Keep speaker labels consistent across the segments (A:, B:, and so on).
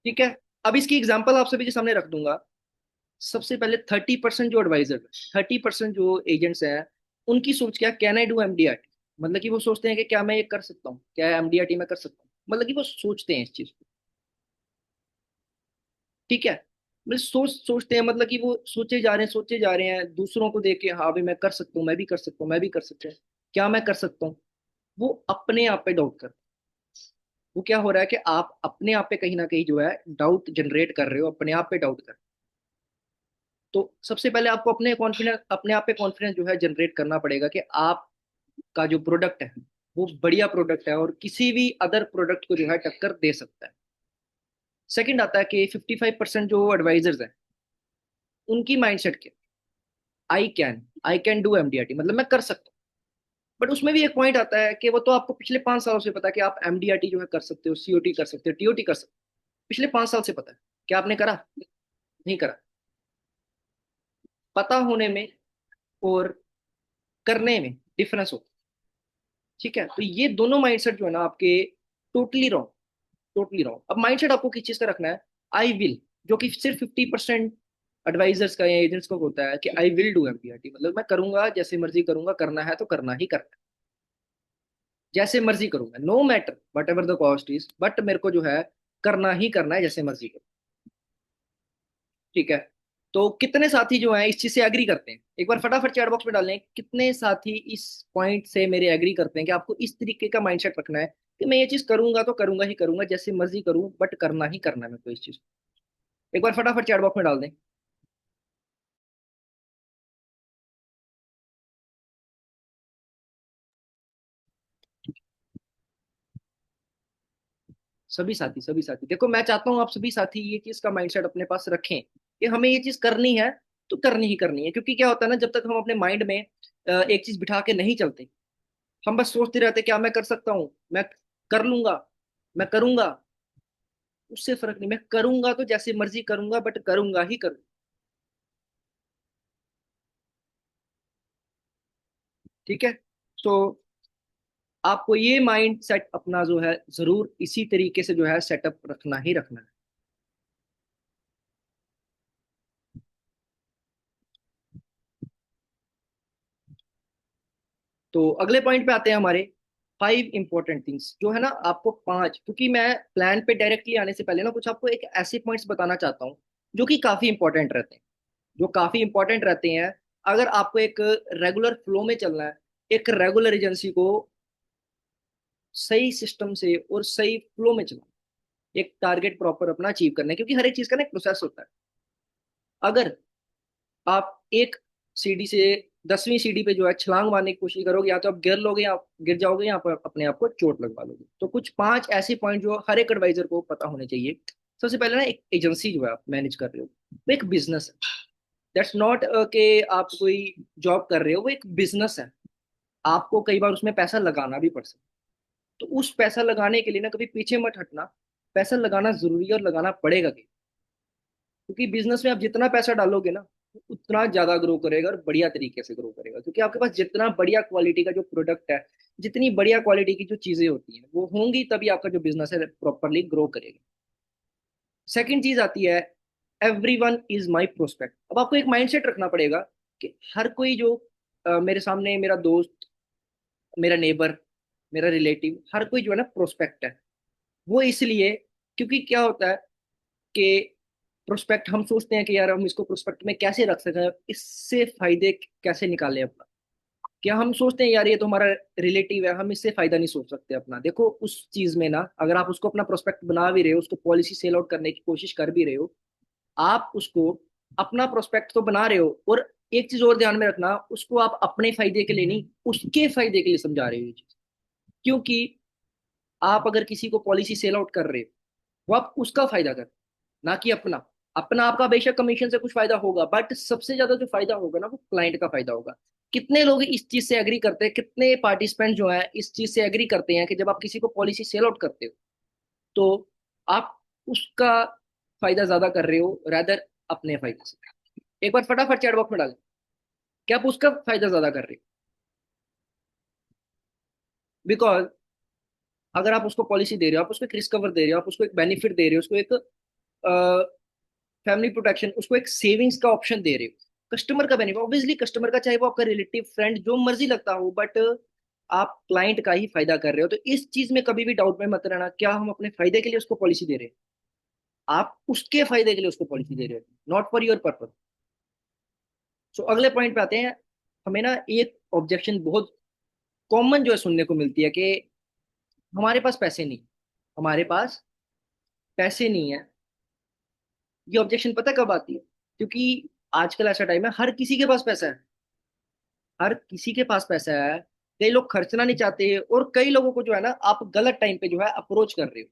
A: ठीक है। अब इसकी एग्जांपल आप सभी के सामने रख दूंगा। सबसे पहले 30% जो एडवाइजर, 30% जो एजेंट्स हैं, उनकी सोच क्या, कैन आई डू एमडीआरटी। मतलब कि वो सोचते हैं कि क्या मैं ये कर सकता हूँ, क्या एमडीआरटी में कर सकता हूँ, मतलब कि वो सोचते हैं इस चीज को। ठीक है। मतलब सोचते हैं, मतलब कि वो सोचे जा रहे हैं, सोचे जा रहे हैं, दूसरों को देख के हाँ भाई मैं कर सकता हूँ, मैं भी कर सकता हूँ, मैं भी कर सकता हूँ, क्या मैं कर सकता हूँ। वो अपने आप पे डाउट कर, वो क्या हो रहा है कि आप अपने आप पे कहीं ना कहीं जो है डाउट जनरेट कर रहे हो, अपने आप पे डाउट कर। तो सबसे पहले आपको अपने आप पे कॉन्फिडेंस जो है जनरेट करना पड़ेगा कि आपका जो प्रोडक्ट है वो बढ़िया प्रोडक्ट है और किसी भी अदर प्रोडक्ट को जो है टक्कर दे सकता है। सेकंड आता है कि 55% जो एडवाइजर्स हैं, उनकी माइंडसेट क्या, आई कैन डू एमडीआरटी, मतलब मैं कर सकता हूँ। बट उसमें भी एक पॉइंट आता है कि वो तो आपको पिछले 5 सालों से पता है कि आप एमडीआरटी जो है कर सकते हो, सीओटी कर सकते हो, टीओटी कर सकते हो। पिछले 5 साल से पता है। क्या आपने करा? नहीं करा। पता होने में और करने में डिफरेंस होता है। ठीक है, तो ये दोनों माइंडसेट जो है ना आपके, टोटली रॉन्ग, टोटली रॉन्ग। अब माइंडसेट आपको किस चीज का रखना है? आई विल, जो कि सिर्फ 50% एडवाइजर्स का या एजेंट्स का होता है कि आई विल डू एमपीआरटी, मतलब मैं करूंगा, जैसे मर्जी करूंगा, करना है तो करना ही करना है, जैसे मर्जी करूंगा, no matter whatever the cost is, but मेरे को जो है करना ही करना है, जैसे मर्जी करूँ। ठीक है। तो कितने साथी जो हैं इस चीज से एग्री करते हैं, एक बार फटाफट चैट बॉक्स में डालें, कितने साथी इस पॉइंट से मेरे एग्री करते हैं कि आपको इस तरीके का माइंडसेट रखना है कि मैं ये चीज करूंगा तो करूंगा ही करूंगा, जैसे मर्जी करूं, बट करना ही करना है मेरे को इस चीज को। एक बार फटाफट चैट बॉक्स में डाल दें। सभी साथी देखो, मैं चाहता हूँ आप सभी साथी ये चीज का माइंडसेट अपने पास रखें कि हमें ये चीज करनी है तो करनी ही करनी है। क्योंकि क्या होता है ना, जब तक हम अपने माइंड में एक चीज बिठा के नहीं चलते, हम बस सोचते रहते क्या मैं कर सकता हूँ, मैं कर लूंगा, मैं करूंगा, उससे फर्क नहीं। मैं करूंगा तो जैसे मर्जी करूंगा, बट करूंगा ही करूंगा। ठीक है। तो आपको ये माइंड सेट अपना जो है जरूर इसी तरीके से जो है सेटअप रखना ही रखना है। तो अगले पॉइंट पे आते हैं हमारे, 5 इंपॉर्टेंट थिंग्स जो है ना, आपको पांच, क्योंकि मैं प्लान पे डायरेक्टली आने से पहले ना कुछ आपको एक ऐसे पॉइंट्स बताना चाहता हूँ जो कि काफी इंपॉर्टेंट रहते हैं, जो काफी इंपॉर्टेंट रहते हैं। अगर आपको एक रेगुलर फ्लो में चलना है, एक रेगुलर एजेंसी को सही सिस्टम से और सही फ्लो में चलाना, एक टारगेट प्रॉपर अपना अचीव करना है, क्योंकि हर एक चीज का ना एक प्रोसेस होता है। अगर आप एक सीढ़ी से 10वीं सीढ़ी पे जो है छलांग मारने की कोशिश करोगे, या तो आप गिर लोगे, या आप गिर जाओगे, या आप अपने आप को चोट लगवा लोगे। तो कुछ पांच ऐसे पॉइंट जो हर एक एडवाइजर को पता होने चाहिए। सबसे पहले ना, एक एजेंसी जो है आप मैनेज कर रहे हो, वो एक बिजनेस है। दैट्स नॉट कि आप कोई जॉब कर रहे हो, वो एक बिजनेस है। आपको कई बार उसमें पैसा लगाना भी पड़ सकता है। तो उस पैसा लगाने के लिए ना कभी पीछे मत हटना। पैसा लगाना जरूरी है और लगाना पड़ेगा, क्योंकि बिजनेस में आप जितना पैसा डालोगे ना, उतना ज्यादा ग्रो करेगा और बढ़िया तरीके से ग्रो करेगा। क्योंकि आपके पास जितना बढ़िया क्वालिटी का जो प्रोडक्ट है, जितनी बढ़िया क्वालिटी की जो चीजें होती हैं वो होंगी, तभी आपका जो बिजनेस है प्रॉपरली ग्रो करेगा। सेकंड चीज आती है, every one is my prospect. अब आपको एक माइंडसेट रखना पड़ेगा कि हर कोई जो मेरे सामने, मेरा दोस्त, मेरा नेबर, मेरा रिलेटिव, हर कोई जो है ना प्रोस्पेक्ट है। वो इसलिए, क्योंकि क्या होता है कि प्रोस्पेक्ट हम सोचते हैं कि यार हम इसको प्रोस्पेक्ट में कैसे रख सकते हैं, इससे फायदे कैसे निकालें अपना। क्या हम सोचते हैं यार ये तो हमारा रिलेटिव है, हम इससे फायदा नहीं सोच सकते अपना? देखो उस चीज में ना, अगर आप उसको अपना प्रोस्पेक्ट बना भी रहे हो, उसको पॉलिसी सेल आउट करने की कोशिश कर भी रहे हो, आप उसको अपना प्रोस्पेक्ट तो बना रहे हो, और एक चीज और ध्यान में रखना, उसको आप अपने फायदे के लिए नहीं, उसके फायदे के लिए समझा रहे हो ये चीज। क्योंकि आप अगर किसी को पॉलिसी सेल आउट कर रहे हो, वो आप उसका फायदा कर, ना कि अपना। अपना आपका बेशक कमीशन से कुछ फायदा होगा, बट सबसे ज्यादा जो फायदा होगा ना वो क्लाइंट का फायदा होगा। कितने लोग इस चीज से एग्री करते हैं, कितने पार्टिसिपेंट जो है इस चीज से एग्री करते हैं कि जब आप किसी को पॉलिसी सेल आउट करते हो, तो आप उसका फायदा ज्यादा कर रहे हो रेदर अपने फायदे से। एक बार फटाफट चैट बॉक्स में डालें, क्या आप उसका फायदा ज्यादा कर रहे हो? बिकॉज अगर आप उसको पॉलिसी दे रहे हो, आप उसको एक रिस्क कवर दे रहे हो, आप उसको एक बेनिफिट दे रहे हो, उसको एक फैमिली प्रोटेक्शन, उसको एक सेविंग्स का ऑप्शन दे रहे हो, कस्टमर का बेनिफिट, ऑब्वियसली कस्टमर का, चाहे वो आपका रिलेटिव फ्रेंड जो मर्जी लगता हो, बट आप क्लाइंट का ही फायदा कर रहे हो। तो इस चीज में कभी भी डाउट में मत रहना, क्या हम अपने फायदे के लिए उसको पॉलिसी दे रहे हैं, आप उसके फायदे के लिए उसको पॉलिसी दे रहे हो, नॉट फॉर योर पर्पज। सो अगले पॉइंट पे आते हैं। हमें ना एक ऑब्जेक्शन बहुत कॉमन जो है सुनने को मिलती है कि हमारे पास पैसे नहीं, हमारे पास पैसे नहीं है। ये ऑब्जेक्शन पता कब आती है? क्योंकि आजकल ऐसा टाइम है, हर किसी के पास पैसा है, हर किसी के पास पैसा है। कई लोग खर्चना नहीं चाहते, और कई लोगों को जो है ना आप गलत टाइम पे जो है अप्रोच कर रहे हो,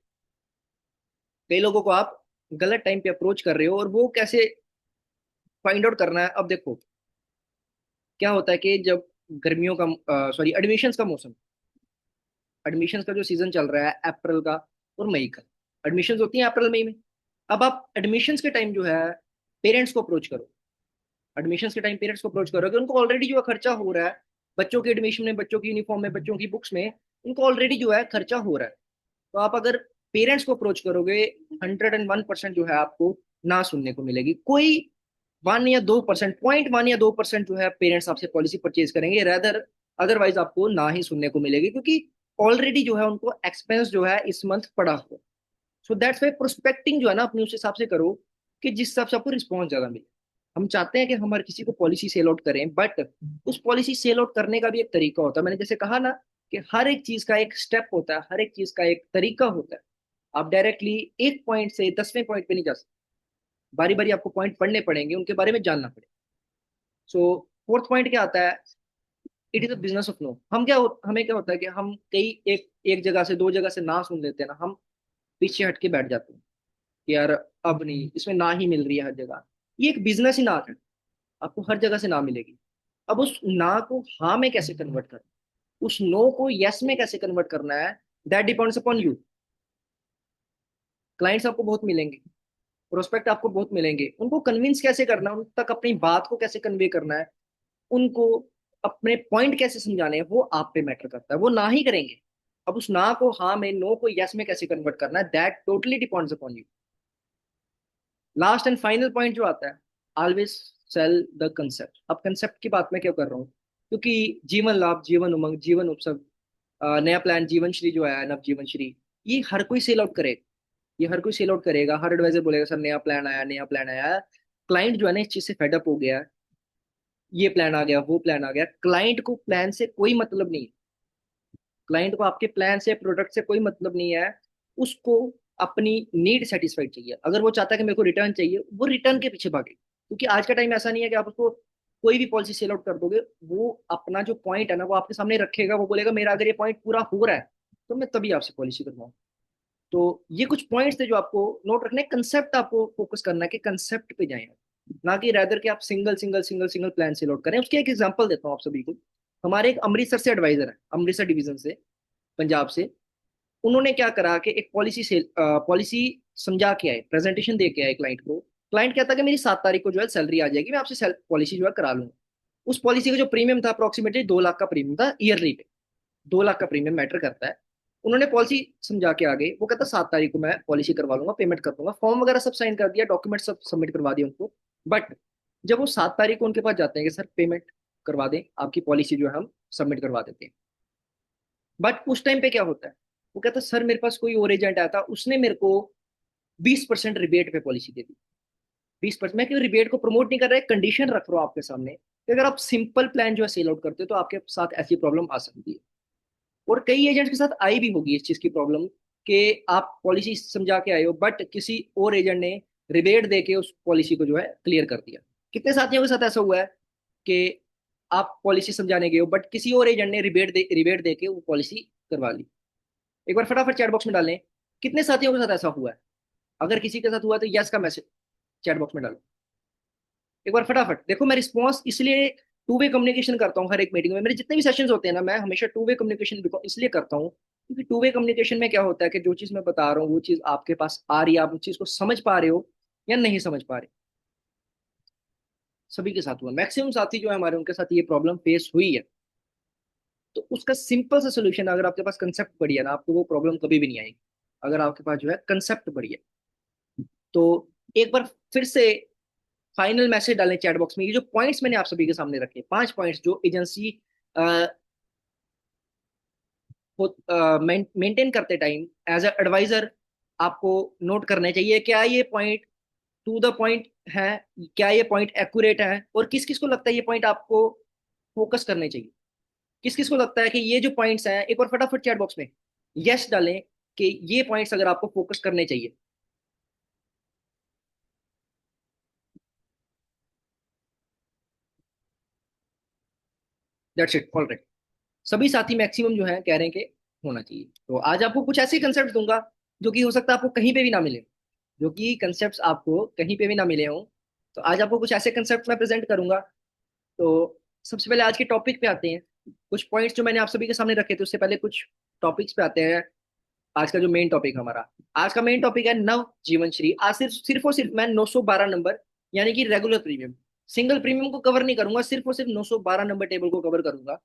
A: कई लोगों को आप गलत टाइम पे अप्रोच कर रहे हो। और वो कैसे फाइंड आउट करना है? अब देखो, क्या होता है कि जब गर्मियों का सॉरी एडमिशन्स का मौसम, एडमिशन्स का जो सीजन चल रहा है अप्रैल का और मई का, एडमिशन्स होती हैं अप्रैल मई में। अब आप एडमिशन्स के टाइम जो है पेरेंट्स को अप्रोच करो, एडमिशन्स के टाइम पेरेंट्स को अप्रोच करो कि उनको ऑलरेडी जो है खर्चा हो रहा है, बच्चों के एडमिशन में, बच्चों की यूनिफॉर्म में, बच्चों की बुक्स में, उनको ऑलरेडी जो है खर्चा हो रहा है। तो आप अगर पेरेंट्स को अप्रोच करोगे, 101% जो है आपको ना सुनने को मिलेगी। कोई 1 या 2%, 0.1 या 2% जो है पेरेंट्स आपसे पॉलिसी परचेज करेंगे, रेदर अदरवाइज आपको ना ही सुनने को मिलेगी, क्योंकि ऑलरेडी जो है उनको एक्सपेंस जो है इस मंथ पड़ा हुआ। सो दैट्स वाई प्रोस्पेक्टिंग जो है ना अपने उस हिसाब से करो कि जिस हिसाब से आपको रिस्पॉन्स ज्यादा मिले। हम चाहते हैं कि हम हर किसी को पॉलिसी सेल आउट करें, बट उस पॉलिसी सेल आउट करने का भी एक तरीका होता है। मैंने जैसे कहा ना कि हर एक चीज का एक स्टेप होता है, हर एक चीज का एक तरीका होता है। आप डायरेक्टली एक पॉइंट से 10वें पॉइंट पे नहीं जा सकते, बारी बारी आपको पॉइंट पढ़ने पड़ेंगे, उनके बारे में जानना पड़ेगा। सो फोर्थ पॉइंट क्या आता है? It is a business of no. हमें क्या होता है कि हम कई एक एक जगह से, दो जगह से ना सुन लेते हैं ना, हम पीछे हट के बैठ जाते हैं कि यार अब नहीं, इसमें ना ही मिल रही है हर जगह। ये एक बिजनेस ही ना है, आपको हर जगह से ना मिलेगी। अब उस ना को हाँ में कैसे कन्वर्ट करना, उस नो को यस में कैसे कन्वर्ट करना है, that depends upon you. Clients आपको बहुत मिलेंगे, प्रोस्पेक्ट आपको बहुत मिलेंगे, उनको कन्विंस कैसे करना है, उन तक अपनी बात को कैसे कन्वे करना है, उनको अपने पॉइंट कैसे समझाने हैं, वो आप पे मैटर करता है। वो ना ही करेंगे, अब उस ना को हाँ में, नो को यस में कैसे कन्वर्ट करना है, that totally depends upon you. Last and final point जो आता है, ऑलवेज सेल द कंसेप्ट। अब कंसेप्ट की बात मैं क्यों कर रहा हूँ? क्योंकि जीवन लाभ, जीवन उमंग, जीवन उत्सव, नया प्लान जीवन श्री जो है, नव जीवन श्री, ये हर कोई सेल आउट करेगा, ये हर कोई सेल आउट करेगा। हर एडवाइजर बोलेगा सर नया प्लान आया, नया प्लान आया। क्लाइंट जो है ना इस चीज से फेडअप हो गया है, ये प्लान आ गया, वो प्लान आ गया। क्लाइंट को प्लान से कोई मतलब नहीं है, क्लाइंट को आपके प्लान से, प्रोडक्ट से कोई मतलब नहीं है। उसको अपनी नीड सेटिस्फाइड चाहिए। अगर वो चाहता है कि मेरे को रिटर्न चाहिए, वो रिटर्न के पीछे भागे, क्योंकि आज का टाइम ऐसा नहीं है कि आप उसको कोई भी पॉलिसी सेल आउट कर दोगे, वो अपना जो पॉइंट है ना वो आपके सामने रखेगा, वो बोलेगा मेरा अगर ये पॉइंट पूरा हो रहा है तो मैं तभी आपसे पॉलिसी करवाऊँ। तो ये कुछ पॉइंट्स थे जो आपको नोट रखने, कंसेप्ट आपको फोकस करना है कि कंसेप्ट पे जाएं, ना कि रैदर कि आप single single single single plan से लोड करें। उसकी एक एग्जांपल देता हूँ आप सभी को। हमारे एक अमृतसर से एडवाइजर है, अमृतसर डिवीजन से, पंजाब से। उन्होंने क्या करा कि एक पॉलिसी समझा के आए, प्रेजेंटेशन दे के आए क्लाइंट को। क्लाइंट कहता कि मेरी 7 तारीख को जो है सैलरी आ जाएगी, मैं आपसे पॉलिसी जो है करा लूंगा। उस पॉलिसी का जो प्रीमियम था अप्रोक्सीमेटली 2 लाख का प्रीमियम था ईयरली पे, 2 लाख का प्रीमियम मैटर करता है। उन्होंने पॉलिसी समझा के आगे, वो कहता 7 तारीख को मैं पॉलिसी करवा लूंगा, पेमेंट कर दूंगा, फॉर्म वगैरह सब साइन कर दिया, डॉक्यूमेंट सब सबमिट करवा दिया उनको। बट जब वो 7 तारीख को उनके पास जाते हैं कि सर पेमेंट करवा दें, आपकी पॉलिसी जो है हम सबमिट करवा देते हैं, बट उस टाइम पे क्या होता है, वो कहता सर मेरे पास कोई और एजेंट आया था, उसने मेरे को 20% रिबेट पे पॉलिसी दे दी। 20%, मैं क्यों रिबेट को प्रमोट नहीं कर रहा है, कंडीशन रख रहा हूँ आपके सामने कि अगर आप सिंपल प्लान जो है सेल आउट करते हो तो आपके साथ ऐसी प्रॉब्लम आ सकती है। और कई एजेंट्स के साथ आई भी होगी इस चीज की प्रॉब्लम, कि आप पॉलिसी समझा के आए हो बट किसी और एजेंट ने रिबेट दे के उस पॉलिसी को जो है क्लियर कर दिया। कितने साथियों के साथ ऐसा हुआ है कि आप पॉलिसी समझाने गए हो बट किसी और एजेंट ने रिबेट दे के वो पॉलिसी करवा ली? एक बार फटाफट चैट बॉक्स में डालें, कितने साथियों के साथ ऐसा हुआ है? अगर किसी के साथ हुआ तो यस का मैसेज चैट बॉक्स में डालो। एक बार फटाफट देखो। मैं रिस्पॉन्स इसलिए टू वे कम्युनिकेशन करता हूँ हर एक मीटिंग में, मेरे जितने भी सेशंस होते हैं ना, मैं हमेशा टू वे कम्युनिकेशन इसलिए करता हूँ क्योंकि टू वे कम्युनिकेशन में क्या होता है कि जो चीज़ मैं बता रहा हूँ वो चीज़ आपके पास आ रही है, आप उस चीज़ को समझ पा रहे हो या नहीं समझ पा रहे। सभी के साथ हुआ, मैक्सिमम साथी जो है हमारे, उनके साथ ये प्रॉब्लम फेस हुई है। तो उसका सिंपल सा सोल्यूशन, अगर आपके पास कंसेप्ट बढ़िया ना, आपको वो प्रॉब्लम कभी भी नहीं आएगी, अगर आपके पास जो है कंसेप्ट बढ़िया। तो एक बार फिर से फाइनल मैसेज डालें चैट बॉक्स में, ये जो पॉइंट्स मैंने आप सभी के सामने रखे, 5 पॉइंट्स जो एजेंसी मेंटेन करते टाइम एज अ एडवाइजर आपको नोट करने चाहिए। क्या ये पॉइंट टू द पॉइंट है, क्या ये पॉइंट एक्यूरेट है, और किस किस को लगता है ये पॉइंट आपको फोकस करने चाहिए। किस किस को लगता है कि ये जो पॉइंट्स हैं, एक बार फटाफट चैट बॉक्स में यस डालें कि ये पॉइंट्स अगर आपको फोकस करने चाहिए। That's it, all right. सभी साथी मैक्सिमम जो है कह रहे हैं कि होना चाहिए। तो आज आपको कुछ ऐसे कंसेप्ट दूंगा जो कि हो सकता है आपको कहीं पे भी ना मिले, जो कि कंसेप्ट आपको कहीं पे भी ना मिले हों। तो आज आपको कुछ ऐसे कंसेप्ट मैं प्रेजेंट करूंगा। तो सबसे पहले आज के टॉपिक पे आते हैं। कुछ पॉइंट्स जो मैंने आप सभी के सामने रखे थे, उससे पहले कुछ टॉपिक्स पे आते हैं। आज का जो मेन टॉपिक हमारा, आज का मेन टॉपिक है नव जीवन श्री। आज सिर्फ सिर्फ और सिर्फ मैं 912 नंबर यानी कि रेगुलर प्रीमियम, सिंगल प्रीमियम को कवर नहीं करूंगा, सिर्फ और सिर्फ 912 नंबर टेबल को कवर करूंगा।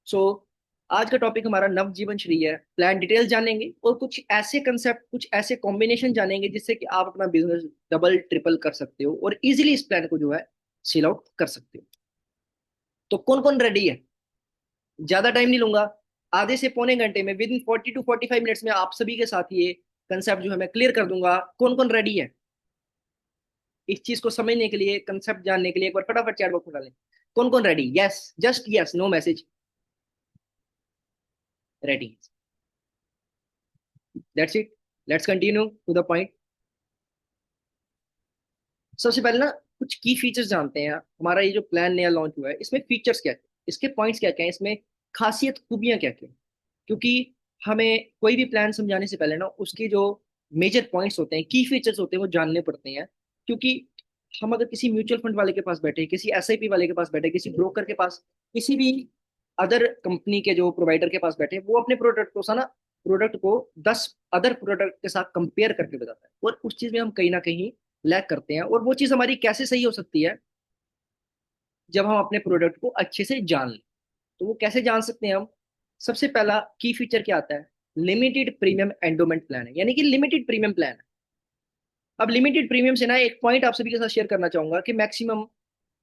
A: सो आज का टॉपिक हमारा नव जीवन श्री है। प्लान डिटेल्स जानेंगे और कुछ ऐसे कंसेप्ट, कुछ ऐसे कॉम्बिनेशन जानेंगे जिससे कि आप अपना बिजनेस डबल ट्रिपल कर सकते हो और इजीली इस प्लान को जो है सेल आउट कर सकते हो। तो कौन कौन रेडी है? ज्यादा टाइम नहीं लूंगा, आधे से पौने घंटे में, विद इन 40 to 45 मिनट्स में आप सभी के साथ ये कंसेप्ट जो है मैं क्लियर कर दूंगा। कौन कौन रेडी है इस चीज को समझने के लिए, कंसेप्ट जानने के लिए? एक बार फटाफट चैट बॉक्स में डालें कौन कौन ready. Yes, just yes, no message. Ready, that's it. Let's continue to the point. सबसे पहले ना कुछ की फीचर्स जानते हैं। हमारा ये जो प्लान नया लॉन्च हुआ है, इसमें फीचर्स क्या क्या, इसके पॉइंट्स क्या क्या है, इसमें खासियत खूबियां क्या क्या। क्योंकि हमें कोई भी प्लान समझाने से पहले ना उसके जो मेजर पॉइंट्स होते हैं, की फीचर्स होते हैं, वो जानने पड़ते हैं। क्योंकि हम अगर किसी म्यूचुअल फंड वाले के पास बैठे, किसी एसआईपी वाले के पास बैठे, किसी ब्रोकर के पास, किसी भी अदर कंपनी के जो प्रोवाइडर के पास बैठे, वो अपने प्रोडक्ट को 10 अदर प्रोडक्ट के साथ कंपेयर करके बताता है, और उस चीज में हम कहीं ना कहीं लैग करते हैं। और वो चीज हमारी कैसे सही हो सकती है? जब हम अपने प्रोडक्ट को अच्छे से जान लें। तो वो कैसे जान सकते हैं हम? सबसे पहला की फीचर क्या आता है? लिमिटेड प्रीमियम एंडोमेंट प्लान है, यानी कि लिमिटेड प्रीमियम प्लान है। अब लिमिटेड प्रीमियम से ना एक पॉइंट आप सभी के साथ शेयर करना चाहूंगा कि मैक्सिमम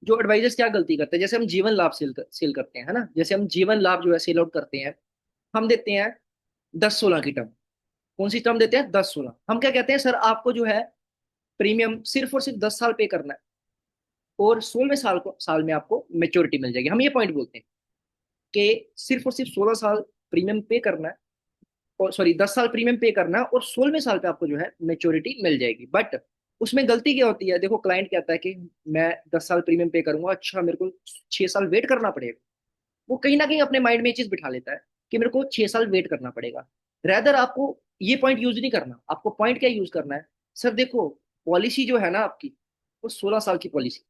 A: जो एडवाइजर्स क्या गलती करते हैं, जैसे हम जीवन लाभ सेल करते हैं, है ना, जैसे हम जीवन लाभ जो है सेल आउट करते हैं, हम देते हैं 10-16 की टर्म। कौन सी टर्म देते हैं? 10-16। हम क्या कहते हैं, सर आपको जो है प्रीमियम सिर्फ और सिर्फ 10 साल पे करना है, और 16वें साल में आपको मेच्योरिटी मिल जाएगी। हम ये पॉइंट बोलते हैं कि सिर्फ और सिर्फ 16 साल प्रीमियम पे करना है, और सॉरी 10 साल प्रीमियम पे करना है, और 16वें साल पे आपको जो है मेच्योरिटी मिल जाएगी। बट उसमें गलती क्या होती है? देखो, क्लाइंट कहता है कि मैं 10 साल प्रीमियम पे करूंगा, अच्छा मेरे को 6 साल वेट करना पड़ेगा। वो कहीं ना कहीं अपने माइंड में ये चीज बिठा लेता है कि मेरे को 6 साल वेट करना पड़ेगा। रेदर आपको ये पॉइंट यूज नहीं करना। आपको पॉइंट क्या यूज करना है? सर देखो, पॉलिसी जो है ना आपकी, वो 16 साल की पॉलिसी।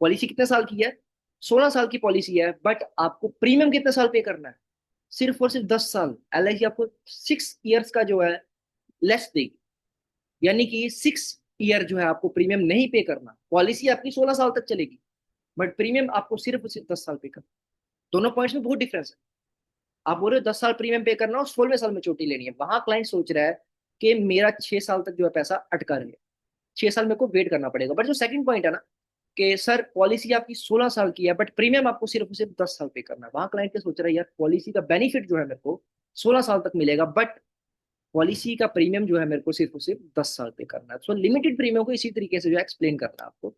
A: पॉलिसी कितने साल की है? 16 साल की पॉलिसी है, बट आपको प्रीमियम कितने साल पे करना है? सिर्फ और सिर्फ 10 साल। एलआईसी आपको 6 ईयर्स का जो है लेस देगी, यानी कि 6 ईयर जो है आपको प्रीमियम नहीं पे करना। पॉलिसी आपकी 16 साल तक चलेगी, बट प्रीमियम आपको सिर्फ और सिर्फ 10 साल पे करना। दोनों पॉइंट्स में बहुत डिफरेंस है। आप बोल रहे हो 10 साल प्रीमियम पे करना और 16वें साल में चोटी लेनी है, वहां क्लाइंट सोच रहा है कि मेरा 6 साल तक जो है पैसा अटका रहे, 6 साल मेरे को वेट करना पड़ेगा। बट जो सेकंड पॉइंट है ना, कि सर पॉलिसी आपकी 16 साल की है, बट प्रीमियम आपको सिर्फ और सिर्फ 10 साल पे करना है, वहां क्लाइंट क्या सोच रहा है, यार पॉलिसी का बेनिफिट जो है मेरे को 16 साल तक मिलेगा, बट पॉलिसी का प्रीमियम जो है मेरे को सिर्फ और सिर्फ 10 साल पे करना है। सो लिमिटेड प्रीमियम को इसी तरीके से जो है एक्सप्लेन करना है आपको।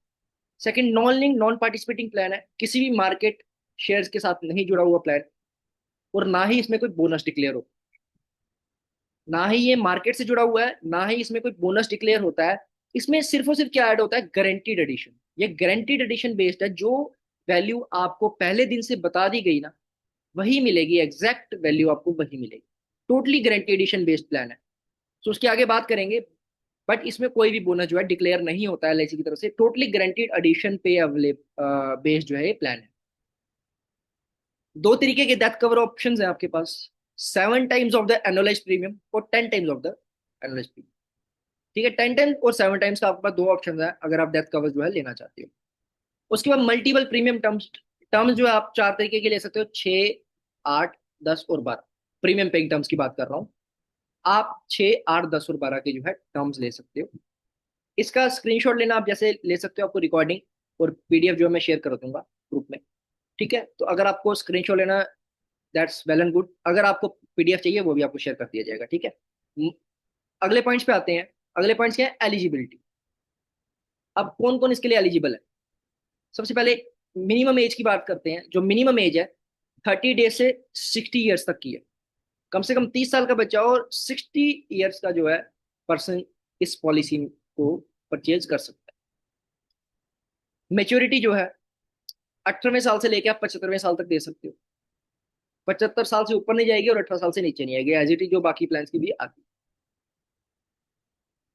A: Second, non link non participating plan है, किसी भी मार्केट शेयर्स के साथ नहीं जुड़ा हुआ प्लान, और ना ही इसमें कोई बोनस डिक्लेयर हो, ना ही ये मार्केट से जुड़ा हुआ है, ना ही इसमें कोई बोनस डिक्लेयर होता है। इसमें सिर्फ और सिर्फ क्या ऐड होता है? Guaranteed addition. ये गारंटीड एडिशन बेस्ड है, जो वैल्यू आपको पहले दिन से बता दी गई ना, वही मिलेगी, एग्जैक्ट वैल्यू आपको वही मिलेगी। Totally guarantee addition based plan है। तो उसके आगे बात करेंगे, बट इसमें कोई भी बोनस जो है डिक्लेयर नहीं होता है एलआईसी की तरफ से। टोटली गारंटीड एडिशन पे अवेलेबल बेस्ड जो है ये प्लान है। दो तरीके के डेथ कवर ऑप्शंस हैं आपके पास, 7 times of the annualise premium और 10 times of the annualise premium. ठीक है, 10 टाइम्स और 7 टाइम्स का आपके पास दो ऑप्शन है अगर आप डेथ कवर जो है लेना चाहते हो। उसके बाद मल्टीपल प्रीमियम टर्म्स। टर्म्स जो है आप 4 तरीके के ले सकते हो, 6, 8, 10 और 12। प्रीमियम पेइंग टर्म्स की बात कर रहा हूँ। आप 6, 8, 10 और 12 के जो है टर्म्स ले सकते हो। इसका स्क्रीनशॉट लेना आप जैसे ले सकते हो, आपको रिकॉर्डिंग और पीडीएफ जो है मैं शेयर कर दूंगा ग्रुप में। ठीक है, तो अगर आपको स्क्रीनशॉट लेना, दैट्स वेल एंड गुड। अगर आपको पीडीएफ चाहिए वो भी आपको शेयर कर दिया जाएगा। ठीक है, अगले पॉइंट्स पे आते हैं। अगले पॉइंट्स क्या है? एलिजिबिलिटी। अब कौन कौन इसके लिए एलिजिबल है? सबसे पहले मिनिमम एज की बात करते हैं। जो मिनिमम एज है 30 डेज से 60 ईयर्स तक की है। कम से कम 30 साल का बच्चा और 60 ईयर्स का जो है पर्सन इस पॉलिसी को परचेज कर सकता है। मेच्योरिटी जो है 18वें साल से लेकर आप 75वें साल तक दे सकते हो। 75 साल से ऊपर नहीं जाएगी और 18 साल से नीचे नहीं आएगी, एज इट इज जो बाकी प्लान की भी आती है।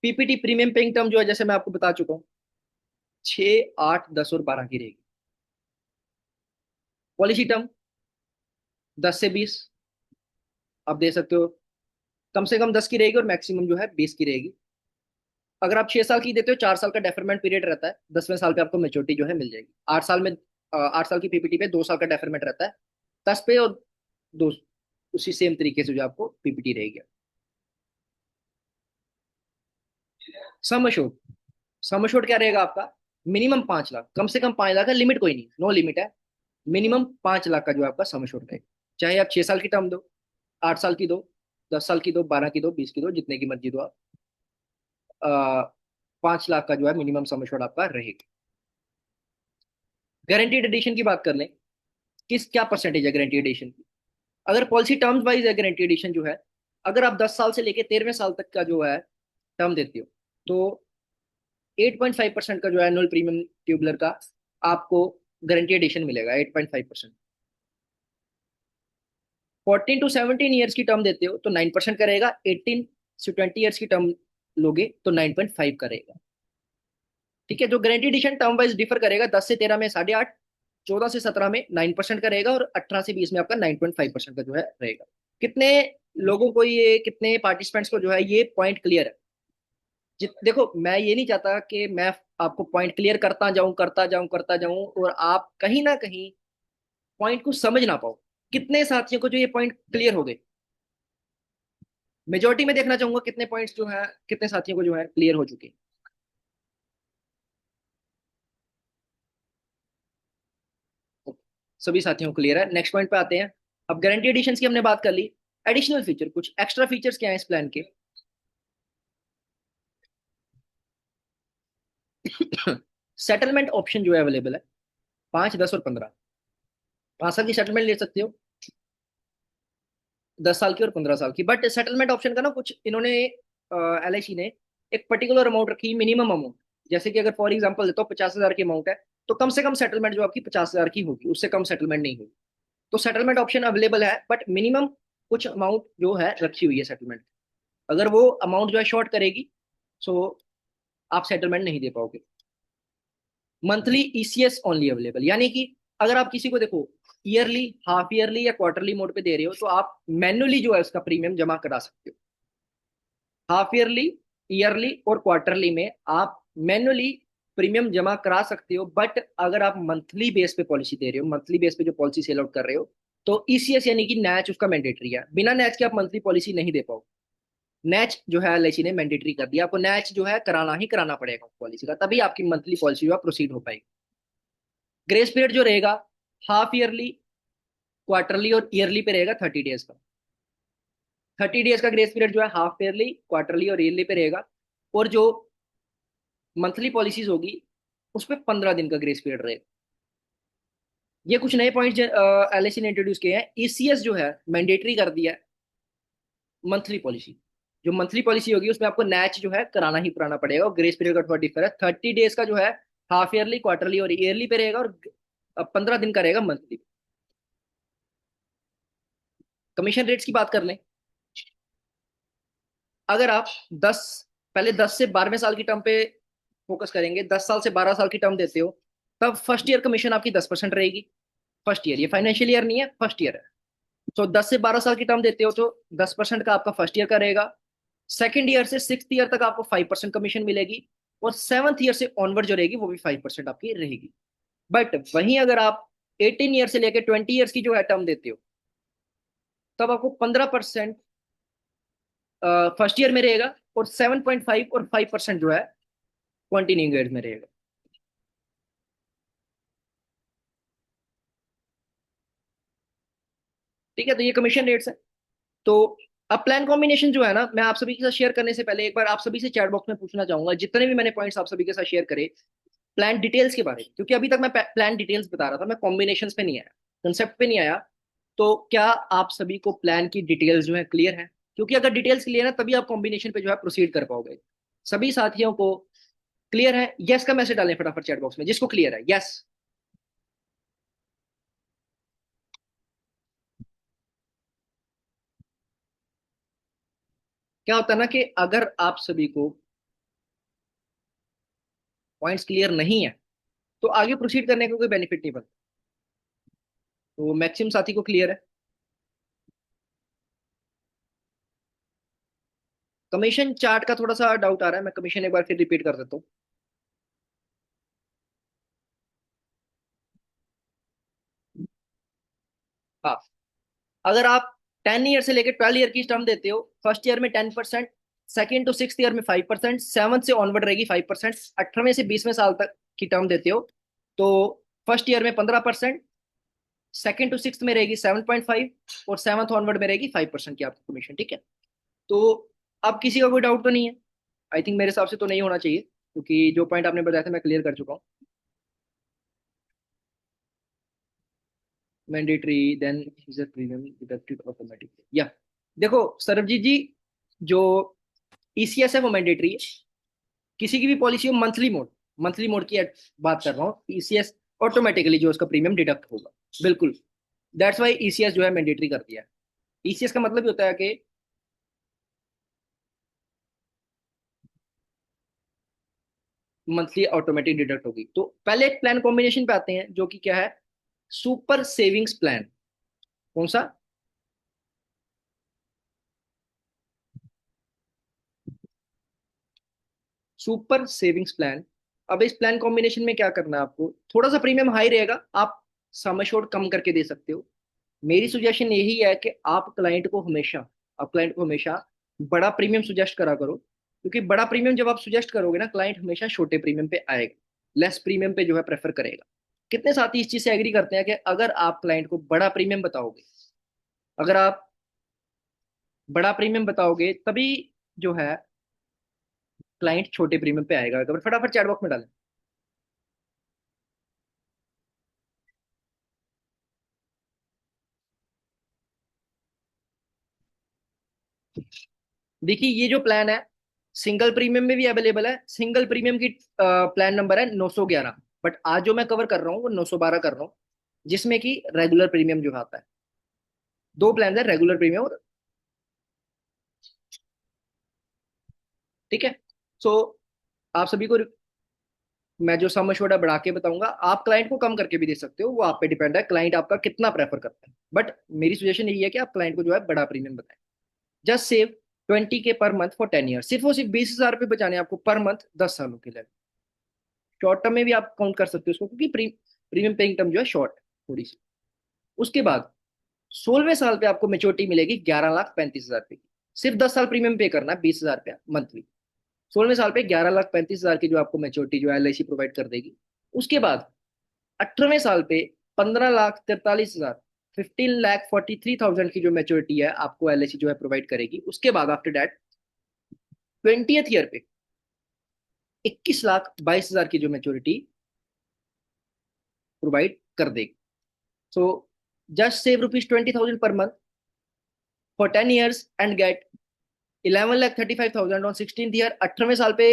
A: पीपीटी प्रीमियम पेइंग टर्म जो है जैसे मैं आपको बता चुका हूँ, 6, 8, 10 और 12 की रहेगी। पॉलिसी टर्म 10 से 20 आप दे सकते हो। कम से कम 10 की रहेगी और मैक्सिमम जो है 20 की रहेगी। अगर आप 6 साल की देते हो, 4 साल का डेफरमेंट पीरियड रहता है, 10वें साल पे आपको मेच्योरिटी जो है मिल जाएगी। 8 साल में 8 साल की पीपीटी पे 2 साल का डेफरमेंट रहता है, 10 पे और दो, उसी सेम तरीके से जो आपको पीपीटी रहेगी। सम अश्योर्ड, सम अश्योर्ड क्या रहेगा आपका? मिनिमम 5 लाख, कम से कम 5 लाख है, लिमिट कोई नहीं, नो लिमिट है। मिनिमम 5 लाख का जो आपका सम अश्योर्ड रहेगा। चाहे आप 6 साल की टर्म दो, 8 साल की दो, 10 साल की दो, 12 की दो, 20 की दो, जितने की मर्जी दो आप, 5 लाख का जो है मिनिमम सम अश्योर्ड आपका रहेगा। गारंटीड एडिशन की बात कर लें, किस क्या परसेंटेज है गारंटी एडिशन की? अगर पॉलिसी टर्म्स वाइज है गारंटी एडिशन जो है, अगर आप 10 साल से लेके 13वें साल तक का जो है टर्म देते हो, तो 8.5% का जो है एनुअल प्रीमियम ट्यूबलर का आपको गारंटी एडिशन मिलेगा। 8.5%। 14 to 17 ईयर्स की टर्म देते हो तो 9% का रहेगा। 18 से 20 ईयर्स की टर्म लोगे तो 9.5 का रहेगा। ठीक है, जो guarantee addition term wise differ करेगा, 10 से 13 में 8.5, 14 से 17 में 9% का रहेगा और 18 से 20 में आपका 9.5% का जो है रहेगा। कितने लोगों को ये, कितने पार्टिसिपेंट्स को जो है ये पॉइंट क्लियर है? देखो, मैं ये नहीं चाहता कि मैं आपको पॉइंट क्लियर करता जाऊं करता जाऊं करता जाऊं और आप कहीं ना कहीं पॉइंट को समझ ना पाओ। कितने साथियों को जो ये पॉइंट क्लियर हो गए? मेजोरिटी में देखना चाहूंगा कितने पॉइंट्स जो है, कितने साथियों को जो है क्लियर हो चुके हैं। सभी साथियों को क्लियर है। नेक्स्ट पॉइंट पे आते हैं। अब गारंटी एडिशन की हमने बात कर ली। एडिशनल फीचर, कुछ एक्स्ट्रा फीचर्स क्या है इस प्लान के? सेटलमेंट ऑप्शन जो है अवेलेबल है, 5, 10 और 15। 5 साल की सेटलमेंट ले सकते हो, 10 साल की और 15 साल की। बट सेटलमेंट ऑप्शन का ना कुछ इन्होंने, एलआईसी ने एक पर्टिकुलर अमाउंट रखी, मिनिमम अमाउंट। जैसे कि अगर फॉर एग्जांपल देता हूँ 50,000 की अमाउंट है, तो कम से कम सेटलमेंट जो आपकी 50,000 की होगी, उससे कम सेटलमेंट नहीं होगी। तो सेटलमेंट ऑप्शन अवेलेबल है, बट मिनिमम कुछ अमाउंट जो है रखी हुई है सेटलमेंट। अगर वो अमाउंट जो है शॉर्ट करेगी, सो आप सेटलमेंट नहीं दे पाओगे। मंथली ईसीएस ओनली अवेलेबल, यानी कि अगर आप किसी को देखो ईयरली, हाफ ईयरली या क्वार्टरली मोड पे दे रहे हो, तो आप मैन्युअली जो है उसका प्रीमियम जमा करा सकते हो। हाफ ईयरली, ईयरली और क्वार्टरली में आप मैन्युअली प्रीमियम जमा करा सकते हो। बट अगर आप मंथली बेस पे पॉलिसी दे रहे हो, मंथली बेस पे जो पॉलिसी सेल आउट कर रहे हो, तो ईसीएस यानी कि नैच उसका मैंडेटरी है। बिना नैच के आप मंथली पॉलिसी नहीं दे पाओ। नैच जो है एलआईसी ने मैंडेटरी कर दिया, आपको नैच जो है कराना ही कराना पड़ेगा पॉलिसी का, तभी आपकी मंथली पॉलिसी जो है प्रोसीड हो पाएगी। ग्रेस पीरियड जो रहेगा, हाफ ईयरली, क्वार्टरली और ईयरली पे रहेगा 30 डेज का। 30 डेज का ग्रेस पीरियड जो है हाफ ईयरली, क्वार्टरली और ईयरली पे रहेगा। और जो मंथली पॉलिसीज होगी उस पर 15 दिन का ग्रेस पीरियड रहेगा। ये कुछ नए पॉइंट्स एलआईसी ने इंट्रोड्यूस किए हैं। ईसीएस जो है मैंडेटरी कर दिया है मंथली पॉलिसी। जो मंथली पॉलिसी होगी उसमें आपको नैच जो है कराना ही कराना पड़ेगा, और ग्रेस पीरियड का थोड़ा डिफर है। 30 डेज का जो है हाफ ईयरली, क्वार्टरली और ईयरली पे रहेगा, और 15 दिन का रहेगा मंथली। कमीशन रेट्स की बात कर लें, अगर आप 10, पहले 10 से 12वें साल की टर्म पे फोकस करेंगे, 10 साल से 12 साल की टर्म देते हो, तब फर्स्ट ईयर कमीशन आपकी 10% रहेगी। फर्स्ट ईयर, ये फाइनेंशियल ईयर नहीं है, फर्स्ट ईयर है। तो 10 से 12 साल की टर्म देते हो तो 10% का आपका फर्स्ट ईयर का रहेगा। सेकंड ईयर से 6th ईयर तक आपको 5% कमीशन मिलेगी, और 7th ईयर से ऑनवर्ड जो रहेगी वो भी 5% आपकी रहेगी। बट वहीं अगर आप 18 ईयर से लेकर 20 ईयर्स की जो है टर्म देते हो, तब आपको 15% फर्स्ट ईयर में रहेगा, और 7.5 और 5% जो है कंटिन्यूइंग एड्स में रहेगा। ठीक है, तो ये कमीशन रेट्स है। तो अब प्लान कॉम्बिनेशन जो है ना, मैं आप सभी के साथ शेयर करने से पहले एक बार आप सभी से चैट बॉक्स में पूछना चाहूंगा, जितने भी मैंने पॉइंट्स आप सभी के साथ शेयर करे प्लान डिटेल्स के बारे में, क्योंकि अभी तक मैं प्लान डिटेल्स बता रहा था, मैं कॉम्बिनेशन पे नहीं आया, कंसेप्ट पे नहीं आया। तो क्या आप सभी को प्लान की डिटेल्स जो है क्लियर है? क्योंकि अगर डिटेल्स क्लियर है तभी आप कॉम्बिनेशन पे जो है प्रोसीड कर पाओगे। सभी साथियों को क्लियर है? यस का मैसेज डालें फटाफट चैट बॉक्स में जिसको क्लियर है, यस। क्या होता है ना कि अगर आप सभी को पॉइंट्स क्लियर नहीं है तो आगे प्रोसीड करने का कोई बेनिफिट नहीं बनता। तो मैक्सिमम साथी को क्लियर है। कमीशन चार्ट का थोड़ा सा डाउट आ रहा है, मैं कमीशन एक बार फिर रिपीट कर देता हूँ। हाँ, अगर आप 10 ईयर से लेकर 12 ईयर की टर्म देते हो, फर्स्ट ईयर में 10%, सेकेंड टू सिक्स ईयर में 5%, सेवन्थ से ऑनवर्ड रहेगी 5%, 18वें से 20वें साल तक की टर्म देते हो तो फर्स्ट ईयर में 15%, सेकेंड टू सिक्स में रहेगी 7.5, और सेवन्थ ऑनवर्ड में रहेगी 5% की आपकी कमीशन। ठीक है, तो अब किसी का कोई डाउट तो नहीं है? आई थिंक मेरे हिसाब से तो नहीं होना चाहिए, क्योंकि जो पॉइंट आपने बताया था मैं क्लियर कर चुका हूँ। Mandatory then is a premium deducted automatically, या देखो सरबजीत जी, जो ईसीएस है वो मैंडेटरी है। किसी की भी पॉलिसी हो मंथली मोड की बात कर रहा हूँ, ईसीएस ऑटोमेटिकली जो उसका प्रीमियम डिडक्ट होगा, बिल्कुल। दैट्स वाई ईसीएस जो है मैंडेटरी कर दिया है। ईसीएस का मतलब ये होता है कि मंथली ऑटोमेटिक डिडक्ट होगी। तो पहले एक प्लान कॉम्बिनेशन पे आते हैं जो कि क्या है, सुपर सेविंग्स प्लान। कौन सा? Super savings plan. अब इस प्लान कॉम्बिनेशन में क्या करना है आपको, थोड़ा सा प्रीमियम हाई रहेगा, आप सम एश्योर्ड कम करके दे सकते हो। मेरी सुजेशन यही है कि आप क्लाइंट को हमेशा बड़ा प्रीमियम सुजेस्ट करा करो, क्योंकि बड़ा प्रीमियम जब आप सुजेस्ट करोगे ना, क्लाइंट हमेशा छोटे प्रीमियम पे आएगा, लेस प्रीमियम पे जो है प्रेफर करेगा। कितने साथी इस चीज से एग्री करते हैं कि अगर आप क्लाइंट को बड़ा प्रीमियम बताओगे, अगर आप बड़ा प्रीमियम बताओगे तभी जो है क्लाइंट छोटे प्रीमियम पे आएगा? अगर फटाफट चैट बॉक्स में डालें। देखिए ये जो प्लान है सिंगल प्रीमियम में भी अवेलेबल है, सिंगल प्रीमियम की प्लान नंबर है 911, बट आज जो मैं कवर कर रहा हूँ वो 912 कर रहा हूँ, जिसमें कि रेगुलर प्रीमियम जो आता है। दो प्लान है, रेगुलर प्रीमियम और, ठीक है। सो आप सभी को मैं जो सम एश्योर्ड है बढ़ा के बताऊंगा, आप क्लाइंट को कम करके भी दे सकते हो, वो आप पे डिपेंड है क्लाइंट आपका कितना प्रेफर करता है, बट मेरी सजेशन यही है कि आप क्लाइंट को जो है बड़ा प्रीमियम बताएं। जस्ट सेव 20K पर मंथ फॉर 10 ईयर, सिर्फ और सिर्फ 20,000 रुपये बचाने हैं आपको पर मंथ 10 सालों के लिए। शॉर्ट टर्म में भी आप काउंट कर सकते हो उसको, क्योंकि प्रीमियम पेइंग टर्म जो है शॉर्ट थोड़ी सी। उसके बाद 16वें साल पे आपको मेच्योरिटी मिलेगी 11,35,000 रुपये की। सिर्फ 10 साल प्रीमियम पे करना है, 20,000 रुपया मंथली। 16वें साल पे 11,35,000 की जो आपको मेच्योरिटी जो एल आई सी प्रोवाइड कर देगी। उसके बाद 18वें साल पे 15,43,000, 15,43,000 की जो मेच्योरिटी है आपको एल आई सी जो है प्रोवाइड करेगी। उसके बाद आफ्टर दैट 20th ईयर पे 21,22,000 की जो मेच्योरिटी प्रोवाइड कर देगी। So just save ₹20,000 per month for 10 years and get 11,35,000 on 16th year. 18वें साल पे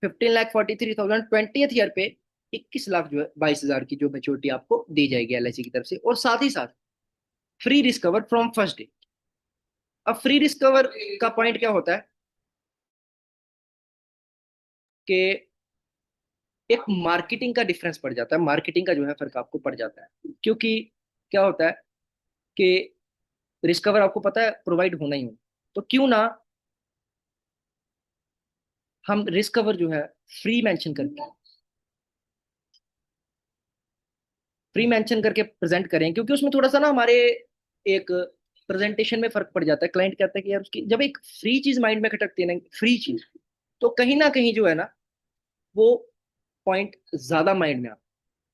A: 15,43,000, 20th ईयर पे 21 लाख जो है 22,000 की जो मेच्योरिटी आपको दी जाएगी एल आई सी की तरफ से, और साथ ही साथ फ्री रिस्कवर फ्रॉम फर्स्ट डे। अब फ्री रिस्कवर का पॉइंट क्या होता है कि एक मार्केटिंग का डिफरेंस पड़ जाता है, मार्केटिंग का जो है फर्क आपको पड़ जाता है, क्योंकि क्या होता है कि रिस्कवर आपको पता है प्रोवाइड होना ही हो, तो क्यों ना हम रिस्कवर जो है फ्री मेंशन करके फ्री मेंशन करके प्रेजेंट करें, क्योंकि उसमें थोड़ा सा ना हमारे एक प्रेजेंटेशन में फर्क पड़ जाता है। क्लाइंट कहता है कि यार उसकी जब एक फ्री चीज माइंड में खटकती है ना, फ्री चीज, तो कहीं ना कहीं जो है ना वो पॉइंट ज्यादा माइंड में आता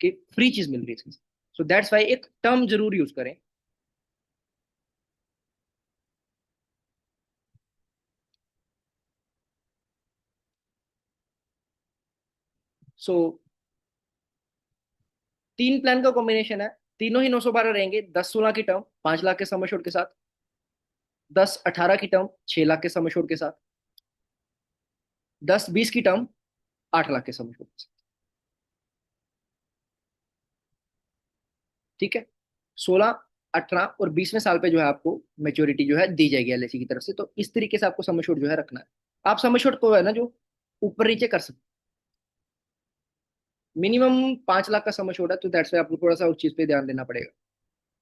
A: कि फ्री चीज मिल रही है इसमें। सो दैट्स वाई एक टर्म जरूर यूज करें। सो तीन प्लान का कॉम्बिनेशन है, तीनों ही 912 रहेंगे। 10-16 की टर्म 5 लाख के सम एश्योर्ड के साथ, 10-18 की टर्म 6 लाख के सम एश्योर्ड के साथ, 10-20 की टर्म 8 लाख के सम एश्योर्ड के साथ। ठीक है। 16, 18 और 20वें साल पे जो है आपको मेच्योरिटी जो है दी जाएगी एलआईसी की तरफ से। तो इस तरीके से आपको सम एश्योर्ड जो है रखना है। आप सम एश्योर्ड को है ना जो ऊपर नीचे कर सकते, मिनिमम 5 लाख का सम एश्योर्ड है, तो दैट्स वाई आपको थोड़ा सा उस चीज पे ध्यान देना पड़ेगा।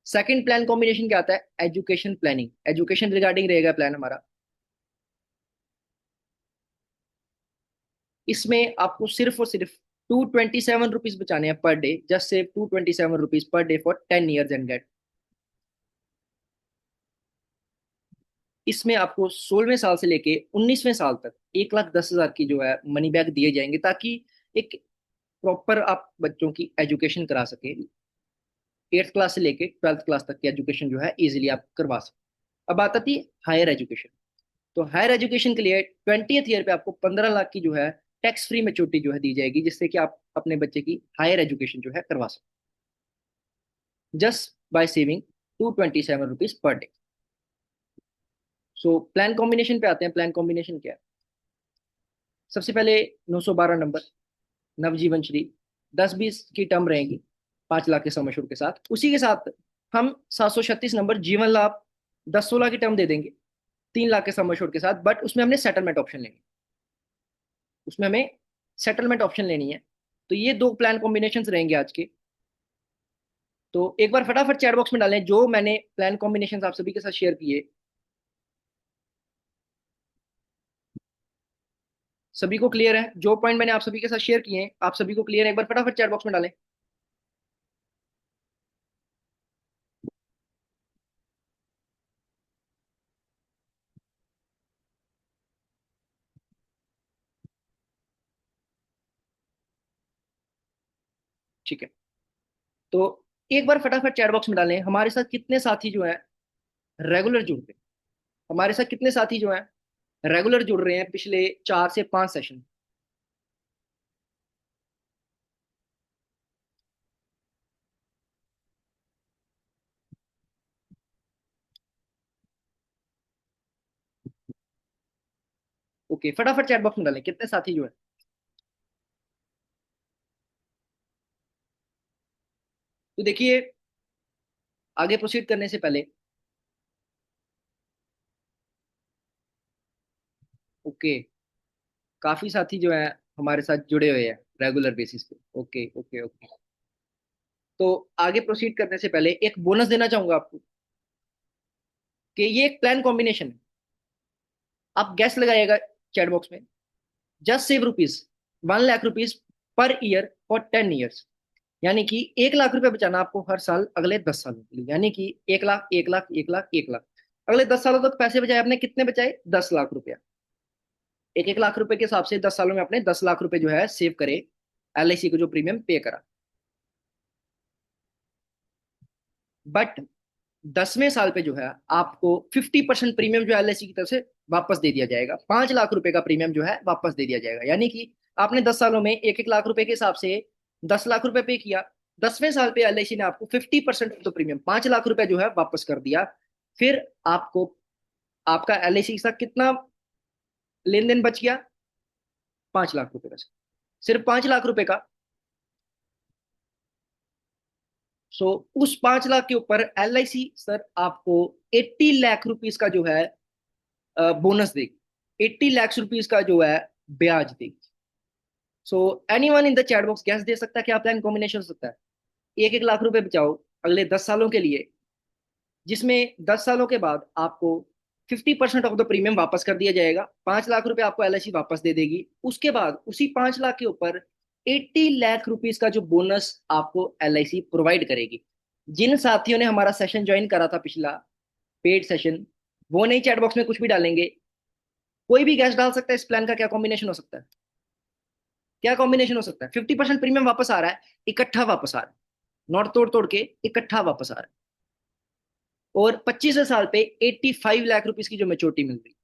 A: सेकंड प्लान कॉम्बिनेशन क्या आता है? Education planning. एजुकेशन रिगार्डिंग रहेगा प्लान हमारा। इसमें आपको सिर्फ और सिर्फ ₹227 बचाने हैं per day. Just save ₹227 per day for 10 years and get. इसमें आपको 16वें साल से लेके 19वें साल तक 1,10,000 की जो है मनी बैक दिए जाएंगे, ताकि एक प्रॉपर आप बच्चों की एजुकेशन करा सके। 8th क्लास से लेके 12th क्लास तक की एजुकेशन जो है इजीली आप करवा सकते। अब बात आती है हायर एजुकेशन। तो हायर एजुकेशन के लिए 20th ईयर पे आपको 15 लाख की जो है टैक्स फ्री मेच्योरिटी जो है दी जाएगी, जिससे कि आप अपने बच्चे की हायर एजुकेशन जो है करवा सकते, just by saving ₹227 per day. So plan combination पे आते हैं। प्लान कॉम्बिनेशन क्या है? सबसे पहले 912 नंबर नवजीवन श्री, 10-20 की टर्म रहेगी 5 लाख के सम एश्योर्ड के साथ। उसी के साथ हम 736 नंबर जीवन लाभ 10-16 की टर्म दे देंगे 3 लाख के सम एश्योर्ड के साथ। बट उसमें हमने सेटलमेंट ऑप्शन लेनी, उसमें हमें सेटलमेंट ऑप्शन लेनी है। तो ये दो प्लान कॉम्बिनेशन रहेंगे आज के। तो एक बार फटाफट चैट बॉक्स में डालें जो मैंने प्लान कॉम्बिनेशन आप सभी के साथ शेयर किए। सभी को क्लियर है? जो पॉइंट मैंने आप सभी के साथ शेयर किए हैं आप सभी को क्लियर है? एक बार फटाफट चैट बॉक्स में डालें। ठीक है। तो एक बार फटाफट चैट बॉक्स में डालें हमारे साथ कितने साथी जो हैं रेगुलर जुड़ रहे हैं। हमारे साथ कितने साथी जो हैं रेगुलर जुड़ रहे हैं पिछले 4 से 5 सेशन। ओके, फटाफट चैट बॉक्स में डालें कितने साथी जो हैं। तो देखिए, आगे प्रोसीड करने से पहले, ओके, काफी साथी जो हैं हमारे साथ जुड़े हुए हैं रेगुलर बेसिस पे। Okay okay okay. तो आगे प्रोसीड करने से पहले एक बोनस देना चाहूंगा आपको कि ये एक प्लान कॉम्बिनेशन है। आप गैस लगाइएगा चैट बॉक्स में। Just save ₹1 lakh per year for 10 years। यानी कि 1 लाख रुपए बचाना आपको हर साल अगले 10 सालों के लिए। यानी कि 1 लाख, 1 लाख, 1 लाख, 1 लाख, अगले 10 सालों तक पैसे बचाए आपने। कितने बचाए? 10 लाख रुपया। 1-1 लाख रुपए के हिसाब से 10 सालों में आपने 10 लाख रुपए जो है सेव करे, एलआईसी को जो प्रीमियम पे करा। बट 10वें साल पे जो है आपको 50% प्रीमियम जो है एलआईसी की तरफ से वापस दे दिया जाएगा। 5 लाख रुपए का प्रीमियम जो है वापस दे दिया जाएगा। यानी कि आपने 10 सालों में 1-1 लाख रुपए के हिसाब से 10 लाख रुपए पे किया। 10वें साल पे एलआईसी ने आपको 50% ऑफ द प्रीमियम 5 लाख रुपए जो है वापस कर दिया। फिर आपको आपका एलआईसी के साथ कितना लेन देन बच गया? 5 लाख रुपए का, सिर्फ 5 लाख रुपए का। सो उस 5 लाख के ऊपर एलआईसी सर आपको 80 लाख रुपीज का जो है बोनस देगी। 80 लाख रुपीज का जो है ब्याज देगी। So anyone in the chat box guess दे सकता है कि आप प्लान कॉम्बिनेशन हो सकता है। 1-1 लाख रुपए बचाओ अगले 10 सालों के लिए, जिसमें 10 सालों के बाद आपको 50% ऑफ द प्रीमियम वापस कर दिया जाएगा। 5 लाख रुपए आपको एलआईसी वापस दे देगी। उसके बाद उसी 5 लाख के ऊपर 80 लाख रुपीज का जो बोनस आपको एलआईसी प्रोवाइड करेगी। जिन साथियों ने हमारा सेशन ज्वाइन करा था पिछला पेड सेशन, वो नहीं चैट बॉक्स में कुछ भी डालेंगे। कोई भी गैस डाल सकता है इस प्लान का क्या कॉम्बिनेशन हो सकता है? क्या कॉम्बिनेशन हो सकता है? 50% प्रीमियम वापस आ रहा है, इकट्ठा वापस आ रहा है, नॉट तोड़ तोड़ के इकट्ठा वापस आ रहा है, और 25वें साल पे 85 लाख रुपीज की जो मेच्योरिटी मिल रही है।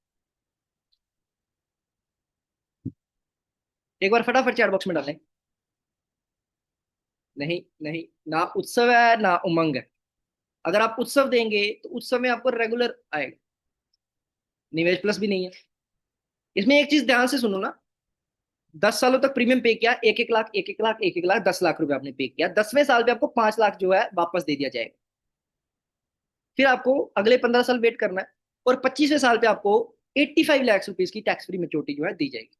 A: एक बार फटाफट चैट बॉक्स में डालें। नहीं नहीं, ना उत्सव है ना उमंग है। अगर आप उत्सव देंगे तो उत्सव में आपको रेगुलर आएगा, निवेश प्लस भी नहीं है। इसमें एक चीज ध्यान से सुनो ना, 10 सालों तक प्रीमियम पे किया, 1-1 लाख 1-1 लाख 1-1 लाख 10 लाख रुपए आपने पे किया, 10वें साल पे आपको 5 लाख जो है वापस दे दिया जाएगा। फिर आपको अगले 15 साल वेट करना है, और 25वें साल पे आपको 85 लाख रुपीज की टैक्स फ्री मेच्योरिटी जो है दी जाएगी।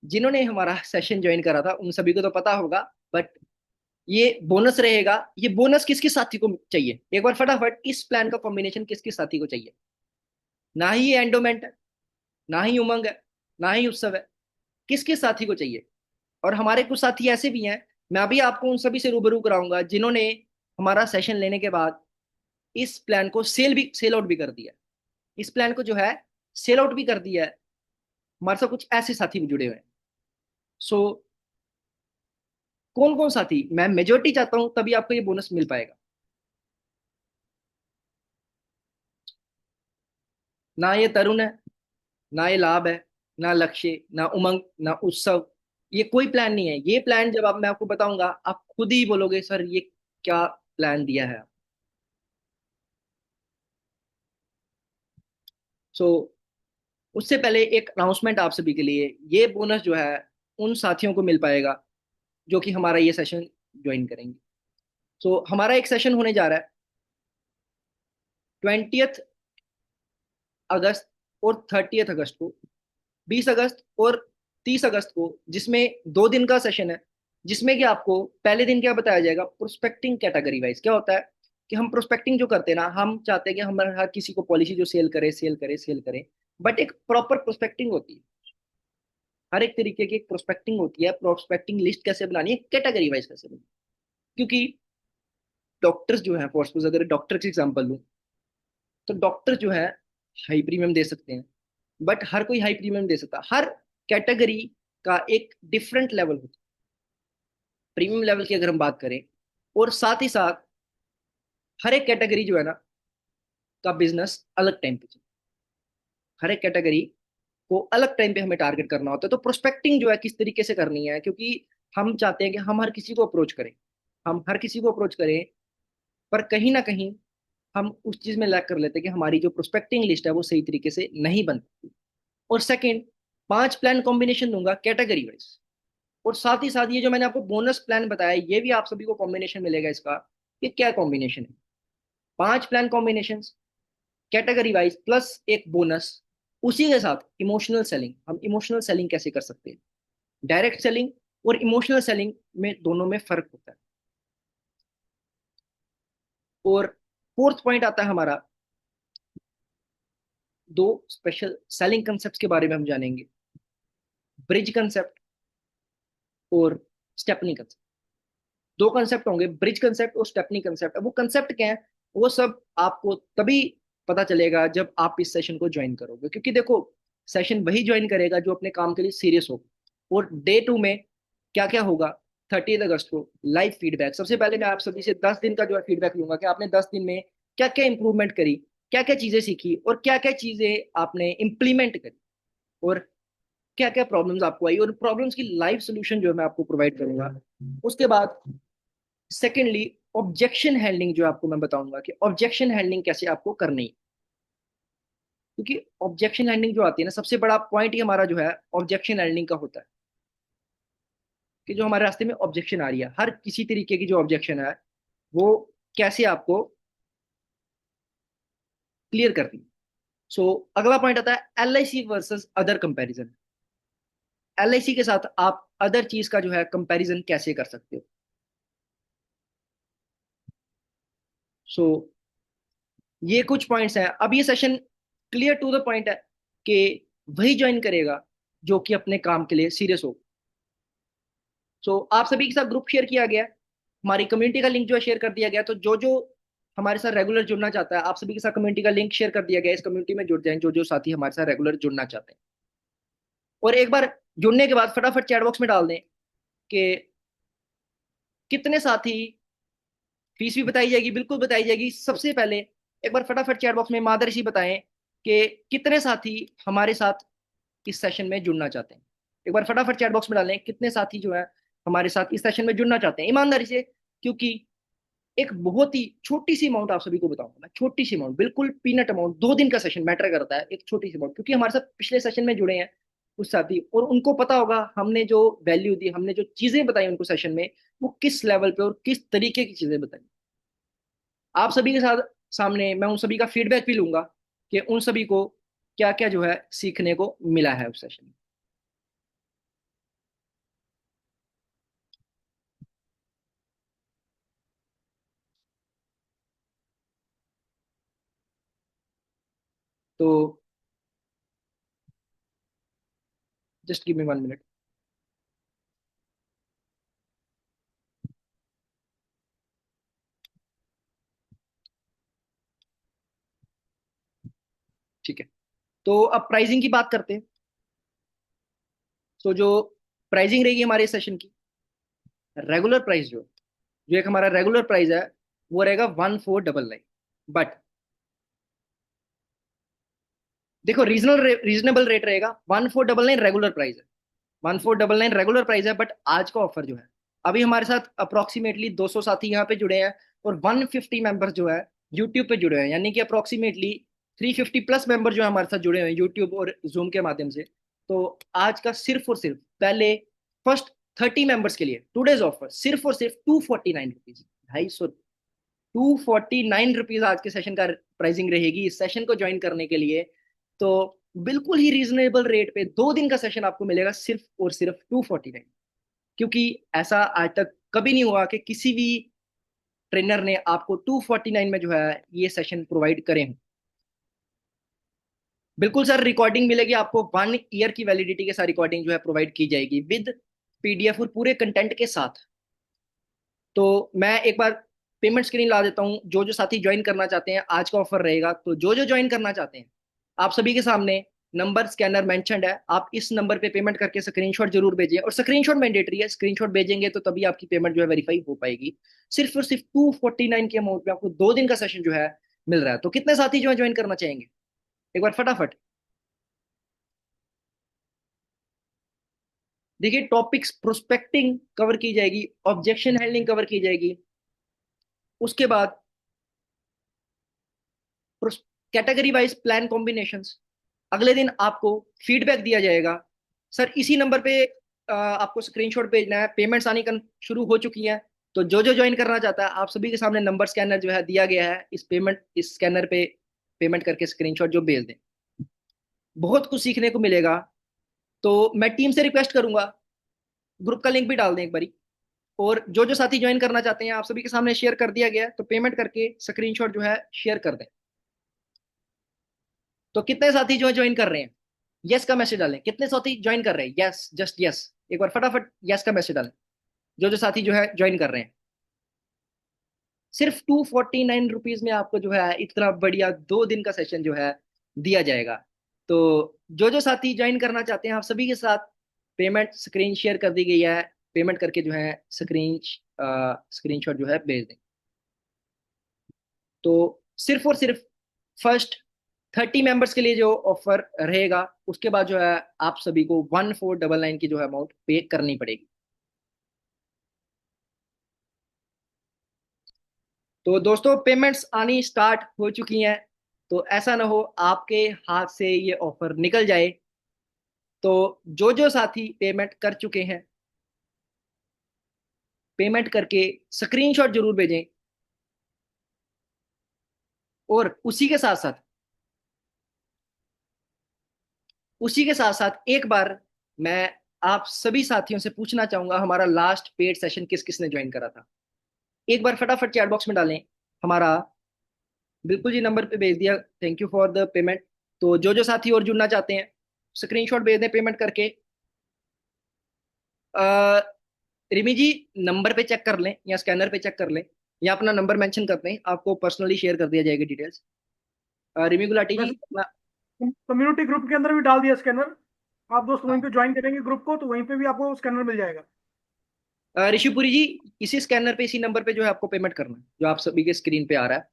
A: जिन्होंने हमारा सेशन ज्वाइन करा था उन सभी को तो पता होगा, बट ये बोनस रहेगा। ये बोनस किसके साथी को चाहिए? एक बार फटाफट, इस प्लान का कॉम्बिनेशन किसके साथी को चाहिए? ना ही ये एंडोमेंट है, ना ही उमंग है, ना ही उत्सव है। किसके साथी को चाहिए? और हमारे कुछ साथी ऐसे भी हैं, मैं अभी आपको उन सभी से रूबरू कराऊंगा जिन्होंने हमारा सेशन लेने के बाद इस प्लान को सेल आउट भी कर दिया। इस प्लान को जो है सेल आउट भी कर दिया है। हमारे साथ कुछ ऐसे साथी भी जुड़े हुए हैं। सो कौन कौन साथी? मैं मेजोरिटी चाहता हूं, तभी आपको ये बोनस मिल पाएगा। ना ये तरुण है, ना ये लाभ है, ना लक्ष्य, ना उमंग, ना उत्सव। ये कोई प्लान नहीं है। ये प्लान जब आप मैं आपको बताऊंगा, आप खुद ही बोलोगे सर ये क्या प्लान दिया है। सो उससे पहले एक अनाउंसमेंट आप सभी के लिए, ये बोनस जो है उन साथियों को मिल पाएगा जो कि हमारा ये सेशन ज्वाइन करेंगे। हमारा एक सेशन होने जा रहा है 20 अगस्त और 30 अगस्त को, 20 अगस्त और 30 अगस्त को, जिसमें 2 दिन का सेशन है। जिसमें कि आपको पहले दिन क्या बताया जाएगा, प्रोस्पेक्टिंग कैटेगरी वाइज क्या होता है, कि हम प्रोस्पेक्टिंग जो करते हैं ना, हम चाहते हैं कि हम हर किसी को पॉलिसी जो सेल करे सेल करे सेल करे, बट एक प्रॉपर प्रोस्पेक्टिंग होती है। हर एक तरीके की एक प्रोस्पेक्टिंग होती है। प्रोस्पेक्टिंग लिस्ट कैसे बनानी है, कैटेगरी वाइज कैसे बनानी है। क्योंकि डॉक्टर्स जो है, फॉर सपोज अगर डॉक्टर की एग्जांपल लूं, तो डॉक्टर जो है हाई प्रीमियम दे सकते हैं, बट हर कोई हाई प्रीमियम दे सकता। हर कैटेगरी का एक डिफरेंट लेवल होता है प्रीमियम लेवल की, अगर हम बात करें। और साथ ही साथ हर एक कैटेगरी जो है ना का बिजनेस अलग टाइम पे चलता है। हर एक कैटेगरी को अलग टाइम पे हमें टारगेट करना होता है। तो प्रोस्पेक्टिंग जो है किस तरीके से करनी है, क्योंकि हम चाहते हैं कि हम हर किसी को अप्रोच करें, हम हर किसी को अप्रोच करें, पर कहीं ना कहीं हम उस चीज में लैक कर लेते हैं कि हमारी जो प्रोस्पेक्टिंग लिस्ट है वो सही तरीके से नहीं बन पाती। और सेकंड, 5 प्लान कॉम्बिनेशन दूंगा कैटेगरी वाइज। और साथ ही साथ ये जो मैंने आपको बोनस प्लान बताया, ये भी आप सभी को कॉम्बिनेशन मिलेगा इसका। ये क्या कॉम्बिनेशन है? 5 plan combination category wise plus एक बोनस। उसी के साथ इमोशनल सेलिंग। हम इमोशनल सेलिंग कैसे कर सकते हैं? डायरेक्ट सेलिंग और इमोशनल सेलिंग में, दोनों में फर्क होता है। और फोर्थ पॉइंट आता है हमारा, 2 स्पेशल सेलिंग कंसेप्ट के बारे में हम जानेंगे, ब्रिज कंसेप्ट और स्टेपनी कंसेप्ट। 2 कंसेप्ट होंगे, ब्रिज कंसेप्ट और स्टेपनी कंसेप्ट। अब वो कंसेप्ट क्या है, वो सब आपको तभी पता चलेगा जब आप इस सेशन को ज्वाइन करोगे। क्योंकि देखो, सेशन वही ज्वाइन करेगा जो अपने काम के लिए सीरियस होगा। और डे 2 में क्या क्या होगा, 30 अगस्त को लाइव फीडबैक। सबसे पहले मैं आप सभी से 10 दिन का जो है फीडबैक लूंगा कि आपने 10 दिन में क्या क्या इंप्रूवमेंट करी, क्या क्या चीजें सीखी, और क्या क्या चीजें आपने इंप्लीमेंट करी, और क्या क्या प्रॉब्लम्स आपको आई, और प्रॉब्लम्स की लाइव सोल्यूशन जो है मैं आपको प्रोवाइड करूंगा। उसके बाद सेकेंडली, ऑब्जेक्शन हैंडलिंग जो आपको मैं बताऊंगा कि ऑब्जेक्शन हैंडलिंग कैसे आपको करनी है। क्योंकि ऑब्जेक्शन हैंडलिंग जो आती है ना, सबसे बड़ा पॉइंट ही हमारा जो है ऑब्जेक्शन हैंडलिंग का होता है। कि जो हमारे रास्ते में ऑब्जेक्शन आ रही है, हर किसी तरीके की जो ऑब्जेक्शन है, वो कैसे आपको क्लियर करनी है। अगला पॉइंट आता है LIC versus other comparison. LIC के साथ आप अदर चीज का जो है कंपैरिजन कैसे कर सकते हो। सो ये कुछ पॉइंट्स हैं। अब ये session clear to the point है कि वही ज्वाइन करेगा जो कि अपने काम के लिए सीरियस हो। आप सभी के साथ ग्रुप शेयर किया गया है, हमारी कम्युनिटी का लिंक जो है शेयर कर दिया गया है। तो जो जो हमारे साथ रेगुलर जुड़ना चाहता है, आप सभी के साथ कम्युनिटी का लिंक शेयर कर दिया गया है। इस कम्युनिटी में जुड़ जाएं जो जो साथी हमारे साथ रेगुलर जुड़ना चाहते हैं। और एक बार जुड़ने के बाद फटाफट चैट बॉक्स में डाल दें कि कितने साथी, फीस भी बताई जाएगी, बिल्कुल बताई जाएगी। सबसे पहले एक बार फटाफट चैट बॉक्स में मादरशी बताएं कि कितने साथी हमारे साथ इस सेशन में जुड़ना चाहते हैं। एक बार फटाफट चैट बॉक्स में डालें कितने साथी जो है हमारे साथ इस सेशन में जुड़ना चाहते हैं ईमानदारी से। क्योंकि एक बहुत ही छोटी सी अमाउंट आप सभी को बताऊंगा मैं, छोटी सी अमाउंट, बिल्कुल पीनट अमाउंट, 2 दिन का सेशन मैटर करता है, एक छोटी सी अमाउंट, क्योंकि हमारे साथ पिछले सेशन में जुड़े हैं कुछ साथी, और उनको पता होगा हमने जो वैल्यू दी, हमने जो चीजें बताई उनको सेशन में, वो किस लेवल पे और किस तरीके की चीजें बताई। आप सभी के साथ सामने मैं उन सभी का फीडबैक भी लूंगा कि उन सभी को क्या क्या जो है सीखने को मिला है उस सेशन में। तो जस्ट गिव मी 1 मिनट। ठीक है, तो अब प्राइसिंग की बात करते हैं। तो जो प्राइसिंग रहेगी हमारे सेशन की, रेगुलर प्राइस जो जो एक हमारा रेगुलर प्राइस है वो रहेगा 1499। बट देखो, रीजनेबल रेट रहेगा, 1499 रेगुलर प्राइस है, 1499 रेगुलर प्राइस है। बट आज का ऑफर जो है, अभी हमारे साथ अप्रोक्सीमेटली 200 साथी यहाँ पे जुड़े हैं, और 150 मेंबर्स जो है यूट्यूब पे जुड़े हैं, यानी कि अप्रोक्सीमेटली 350 प्लस मेंबर जो है हमारे साथ जुड़े हुए हैं यूट्यूब और जूम के माध्यम से। तो आज का सिर्फ और सिर्फ पहले फर्स्ट 30 मेंबर्स के लिए टूडेज ऑफर सिर्फ और सिर्फ 249 रुपीज, 250, 249 रुपीज आज के सेशन का प्राइसिंग रहेगी इस सेशन को ज्वाइन करने के लिए। तो बिल्कुल ही रीजनेबल रेट पे 2 दिन का सेशन आपको मिलेगा सिर्फ और सिर्फ 249। क्योंकि ऐसा आज तक कभी नहीं हुआ कि किसी भी ट्रेनर ने आपको 249 में जो है ये सेशन प्रोवाइड करें हों। बिल्कुल सर, रिकॉर्डिंग मिलेगी आपको, 1 ईयर की वैलिडिटी के साथ रिकॉर्डिंग जो है प्रोवाइड की जाएगी विद पीडीएफ और पूरे कंटेंट के साथ। तो मैं एक बार पेमेंट स्क्रीन ला देता हूँ। जो जो साथी ज्वाइन करना चाहते हैं आज का ऑफर रहेगा, तो जो जो ज्वाइन करना चाहते हैं आप सभी के सामने नंबर स्कैनर मेंशनड है, आप इस नंबर पे पेमेंट करके स्क्रीनशॉट जरूर भेजिए, और स्क्रीनशॉट मैंडेटरी है, स्क्रीनशॉट भेजेंगे तो तभी आपकी पेमेंट जो है वेरीफाई हो पाएगी। सिर्फ और सिर्फ 249 के अमाउंट में आपको 2 दिन का सेशन जो है मिल रहा है। तो कितने साथी जो है ज्वाइन करना चाहेंगे एक बार फटाफट। देखिए, टॉपिक्स प्रोस्पेक्टिंग कवर की जाएगी, ऑब्जेक्शन हैंडलिंग कवर की जाएगी, उसके बाद कैटेगरी वाइज प्लान कॉम्बिनेशंस, अगले दिन आपको फीडबैक दिया जाएगा। सर इसी नंबर पे आपको स्क्रीनशॉट भेजना है, पेमेंट्स आनी शुरू हो चुकी है। तो जो जो ज्वाइन करना चाहता है आप सभी के सामने नंबर स्कैनर जो है दिया गया है, इस स्कैनर पे पेमेंट करके स्क्रीनशॉट जो भेज दें। बहुत कुछ सीखने को मिलेगा। तो मैं टीम से रिक्वेस्ट करूंगा, ग्रुप का लिंक भी डाल दें एक बारी, और जो जो साथी ज्वाइन करना चाहते हैं आप सभी के सामने शेयर कर दिया गया है, तो पेमेंट करके स्क्रीनशॉट जो है शेयर कर दें। तो कितने साथी जो है ज्वाइन कर रहे हैं, यस का मैसेज डालें। कितने साथी ज्वाइन कर रहे हैं, यस, जस्ट यस, एक बार फटाफट यस का मैसेज डालें जो जो साथी जो है ज्वाइन कर रहे हैं। सिर्फ 249 रुपीज में आपको जो है इतना बढ़िया 2 दिन का सेशन जो है दिया जाएगा। तो जो जो साथी ज्वाइन करना चाहते हैं आप सभी के साथ पेमेंट स्क्रीन शेयर कर दी गई है, पेमेंट करके जो है स्क्रीनशॉट जो है भेज दें। तो सिर्फ और सिर्फ फर्स्ट 30 मेंबर्स के लिए जो ऑफर रहेगा, उसके बाद जो है आप सभी को 1499 की जो है अमाउंट पे करनी पड़ेगी। तो दोस्तों, पेमेंट्स आनी स्टार्ट हो चुकी हैं, तो ऐसा ना हो आपके हाथ से ये ऑफर निकल जाए। तो जो जो साथी पेमेंट कर चुके हैं, पेमेंट करके स्क्रीनशॉट जरूर भेजें, और उसी के साथ साथ एक बार मैं आप सभी साथियों से पूछना चाहूंगा, हमारा लास्ट पेड सेशन किस किसने ज्वाइन करा था। एक बार फटाफट चैट बॉक्स में डालें हमारा, बिल्कुल जी नंबर पे भेज दिया, thank you for the payment. तो जो जो साथी और जुड़ना चाहते हैं स्क्रीनशॉट भेज दें पेमेंट करके। अ, रिमी जी, नंबर पे चेक कर लें या स्कैनर पे चेक कर लें, या अपना नंबर मेंशन कर दें, आपको पर्सनली शेयर कर दिया जाएगा डिटेल्स। रिमी गुलाटी जी
B: वैसे
A: अपना।
B: कम्युनिटी ग्रुप के अंदर भी डाल दिया स्कैनर। आप दोस्त वहीं पे ज्वाइन करेंगे ग्रुप को, तो वहीं पे भी आपको स्कैनर मिल जाएगा।
A: ऋषिपुरी जी, इसी स्कैनर पे, इसी नंबर पे जो है आपको पेमेंट करना है, जो आप सभी के स्क्रीन पे आ रहा है।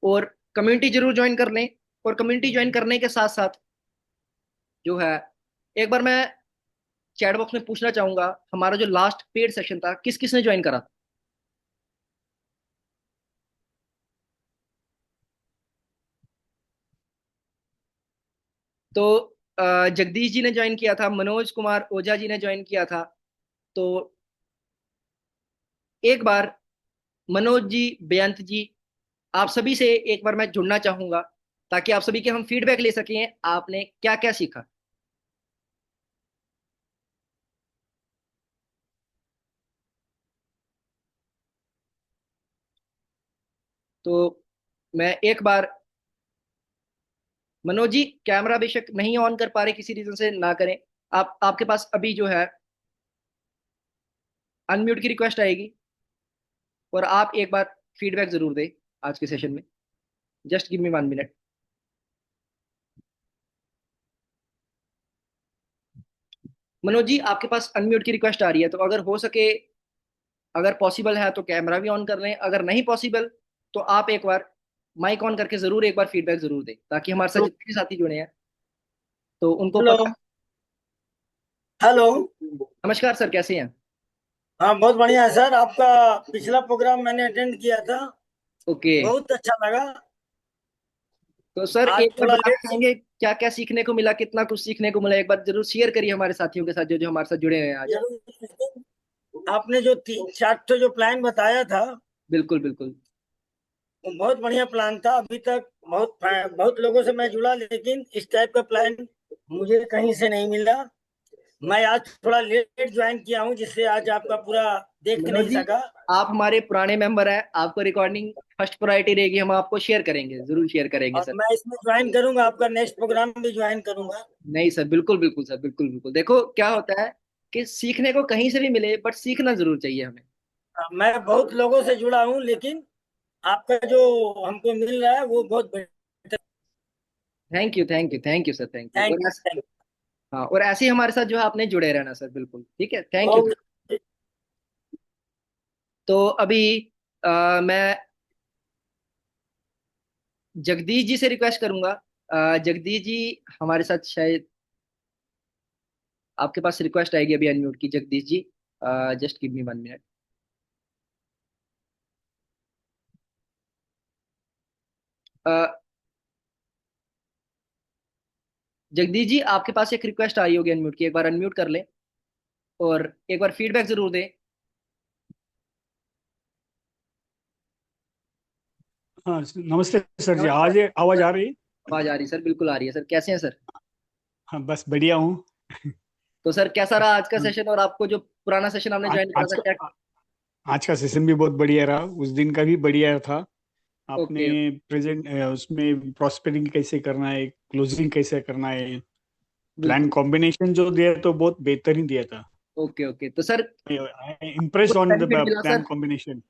A: और कम्युनिटी जरूर ज्वाइन कर लें। और कम्युनिटी ज्वाइन करने के साथ साथ जो है, एक बार मैं चैट बॉक्स में पूछना चाहूंगा, हमारा जो लास्ट पेड सेशन था, किस किस ने ज्वाइन करा था? तो जगदीश जी ने ज्वाइन किया था, मनोज कुमार ओझा जी ने ज्वाइन किया था। तो एक बार मनोज जी, बेअंत जी, आप सभी से एक बार मैं जुड़ना चाहूंगा, ताकि आप सभी के हम फीडबैक ले सकें, आपने क्या क्या सीखा। तो मैं एक बार, मनोज जी कैमरा बेशक नहीं ऑन कर पा रहे, किसी रीजन से ना करें। आप, आपके पास अभी जो है अनम्यूट की रिक्वेस्ट आएगी, और आप एक बार फीडबैक जरूर दें आज के सेशन में। Just give me 1 minute. Manoj ji, आपके पास अनम्यूट की रिक्वेस्ट आ रही है, तो अगर हो सके, अगर पॉसिबल है तो कैमरा भी ऑन कर लें, अगर नहीं पॉसिबल तो आप एक बार माइक ऑन करके जरूर एक बार फीडबैक जरूर दें, ताकि हमारे साथ
B: हेलो।
A: जितने भी साथी जुड़े हैं तो उनको
B: हेलो।
A: पता।
B: हेलो।
A: नमस्कार सर, कैसे हैं?
B: हाँ, बहुत बढ़िया है सर। आपका पिछला प्रोग्राम मैंने अटेंड किया था,
A: ओके।
B: बहुत अच्छा लगा।
A: तो सर
B: आज
A: एक बार
B: थोड़ा
A: बताना
B: लेट।
A: चाहेंगे क्या क्या सीखने को मिला, कितना कुछ सीखने को मिला? एक बार जरूर शेयर करिए हमारे साथियों के साथ, जो जो हमारे साथ जुड़े हुए हैं आज।
B: जरूर। आपने जो 3 4 जो प्लान बताया था,
A: बिल्कुल बिल्कुल।
B: वो बहुत बढ़िया प्लान था। अभी तक बहुत लोगों से मैं जुड़ा, लेकिन इस टाइप का प्लान मुझे कहीं से नहीं मिला। मैं आज थोड़ा लेट ज्वाइन किया हूँ, जिससे आज आपका पूरा देख
A: मनोज
B: नहीं
A: जी,
B: सका।
A: आप हमारे पुराने मेंबर हैं, आपको रिकॉर्डिंग फर्स्ट प्रायोरिटी रहेगी, हम आपको शेयर करेंगे, जरूर शेयर करेंगे
B: और
A: सर।
B: मैं इसमें ज्वाइन करूंगा, आपका नेक्स्ट प्रोग्राम भी ज्वाइन करूंगा।
A: नहीं सर, बिल्कुल बिल्कुल सर, बिल्कुल बिल्कुल। देखो क्या होता है कि सीखने को कहीं से भी मिले, बट सीखना जरूर चाहिए हमें।
B: मैं बहुत लोगों से जुड़ा हूँ, लेकिन आपका जो हमको मिल रहा है वो बहुत बेहतर।
A: Thank you thank you thank you sir, thank you.
B: Thank
A: और ऐसे,
B: यू।
A: हाँ, और ऐसे ही हमारे साथ जो है आपने जुड़े रहना सर, बिल्कुल ठीक है, थैंक यू।
B: ओके।
A: तो अभी मैं जगदीश जी से रिक्वेस्ट करूंगा। जगदीश जी हमारे साथ शायद, आपके पास रिक्वेस्ट आएगी अभी अनम्यूट की, Jagdish ji. Just give me 1 minute. Jagdish ji, आपके पास एक रिक्वेस्ट आई होगी अनम्यूट की, एक बार अनम्यूट कर लें और एक बार फीडबैक जरूर दें।
C: हाँ नमस्ते सर जी,
A: नमस्कार।
C: आज आवाज आ रही?
A: आवाज आ रही है सर, बिल्कुल आ रही है सर, कैसे हैं सर?
C: हाँ बस बढ़िया हूँ।
A: तो सर कैसा रहा आज का सेशन, और आपको जो पुराना सेशन आपने
C: आज
A: ज्वाइन करा
C: आज
A: था क्या?
C: का आज का सेशन भी बहुत बढ़िया रहा, उस दिन का भी बढ़िया था। आपने
A: ओके।
C: प्रेजेंट उसमें प्रॉस्पेरिंग कैसे करना है, क्लोजिंग कैसे करना है, प्लान
A: बिल्कुल।
C: कॉम्बिनेशन जो दिया तो बहुत बेहतरीन दिया था।
A: ओके ओके, तो सर
C: इम्प्रेस
A: कुछ
C: ऑन द
A: बेनिफिट मिला
C: प्लान
A: सर?
C: कॉम्बिनेशन।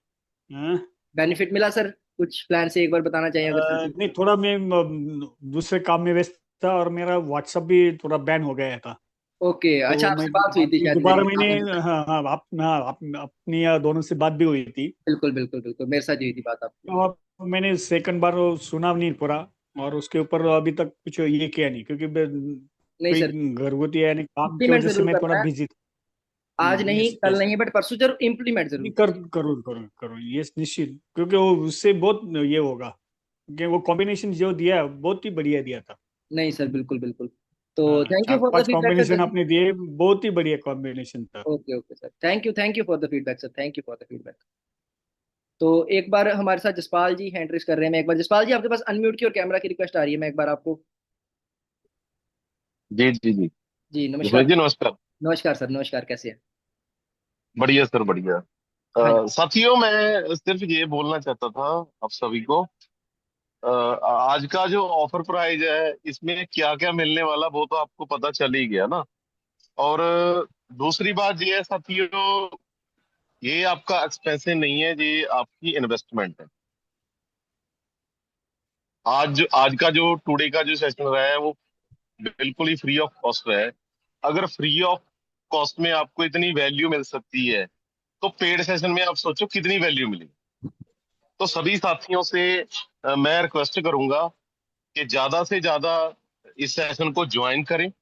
A: बेनिफिट मिला सर कुछ प्लान से, एक बार बताना चाहिए अगर साथी।
C: नहीं, थोड़ा मैं दूसरे काम में व्यस्त था और मेरा व्हाट्सएप भी थोड़ा बैन हो गया था।
A: ओके, अच्छा,
C: तो मैं
A: आपसे बात हुई थी
C: आपने
A: शायद मेरी,
C: दोबारा मैंने,
A: आपने बताया।
C: हाँ हाँ, अपनी या दोनों से बात भी हुई थी।
A: बिल्कुल बिल्कुल बिल्कुल, मेरे साथ हुई थी बात आपकी।
C: और मैंने सेकंड बार वो सुना नहीं पूरा, और उसके ऊपर अभी तक कुछ ये किया नहीं, क्योंकि
A: नहीं
C: कोई
A: सर,
C: घरगुती यानी काम की
A: इम्प्लीमेंट
C: वजह से
A: जरूर
C: मैं थोड़ा
A: करना है।
C: बिजी था।
A: आज नहीं,
C: यस
A: कल
C: यस।
A: नहीं, बट परसों जरूर इम्प्लीमेंट जरूर
C: नहीं
A: करना।
C: करो करो करो, ये निश्चित, क्योंकि वो उससे बहुत ये होगा, क्योंकि वो कॉम्बिनेशन जो दिया है बहुत ही बढ़िया दिया था।
A: नहीं सर, बिल्कुल बिल्कुल। तो
C: हाँ,
A: थैंक यू
C: चार
A: फॉर द
C: पांच
A: फीडबैक सर,
C: कॉम्बिनेशन
A: जल्दी।
C: आपने दिए, बहुत ही बढ़िया कॉम्बिनेशन था।
A: Okay okay sir, thank you for the feedback sir, thank you for the feedback. तो एक बार हमारे साथ जसपाल जी हैंड रेस कर रहे हैं, मैं एक बार, जसपाल जी आपके पास अनम्यूट की और कैमरा की रिक्वेस्ट आ रही है, मैं एक बार आपको।
D: जी जी जी।
A: जी
D: इसमें
A: नमस्कार।
D: जी नमस्कार।
A: नमस्कार सर, नमस्कार, कैसे हैं?
D: बढ़िया सर बढ़िया।
A: हाँ जी।
D: साथियों, मैं सिर्फ ये बोलना चाहता था आप सभी को, आज का जो ऑफर प्राइस है इसमें क्या क्या मिलने वाला वो तो आपको पता चल ही गया ना। और दूसरी बात ये है साथियों, ये आपका एक्सपेंसिव नहीं है, ये आपकी इन्वेस्टमेंट है। आज का जो टुडे का जो सेशन रहा है वो बिल्कुल ही फ्री ऑफ कॉस्ट है। अगर फ्री ऑफ कॉस्ट में आपको इतनी वैल्यू मिल सकती है, तो पेड सेशन में आप सोचो कितनी वैल्यू मिली। तो सभी साथियों से मैं रिक्वेस्ट करूंगा कि ज्यादा से ज्यादा इस सेशन को ज्वाइन करें,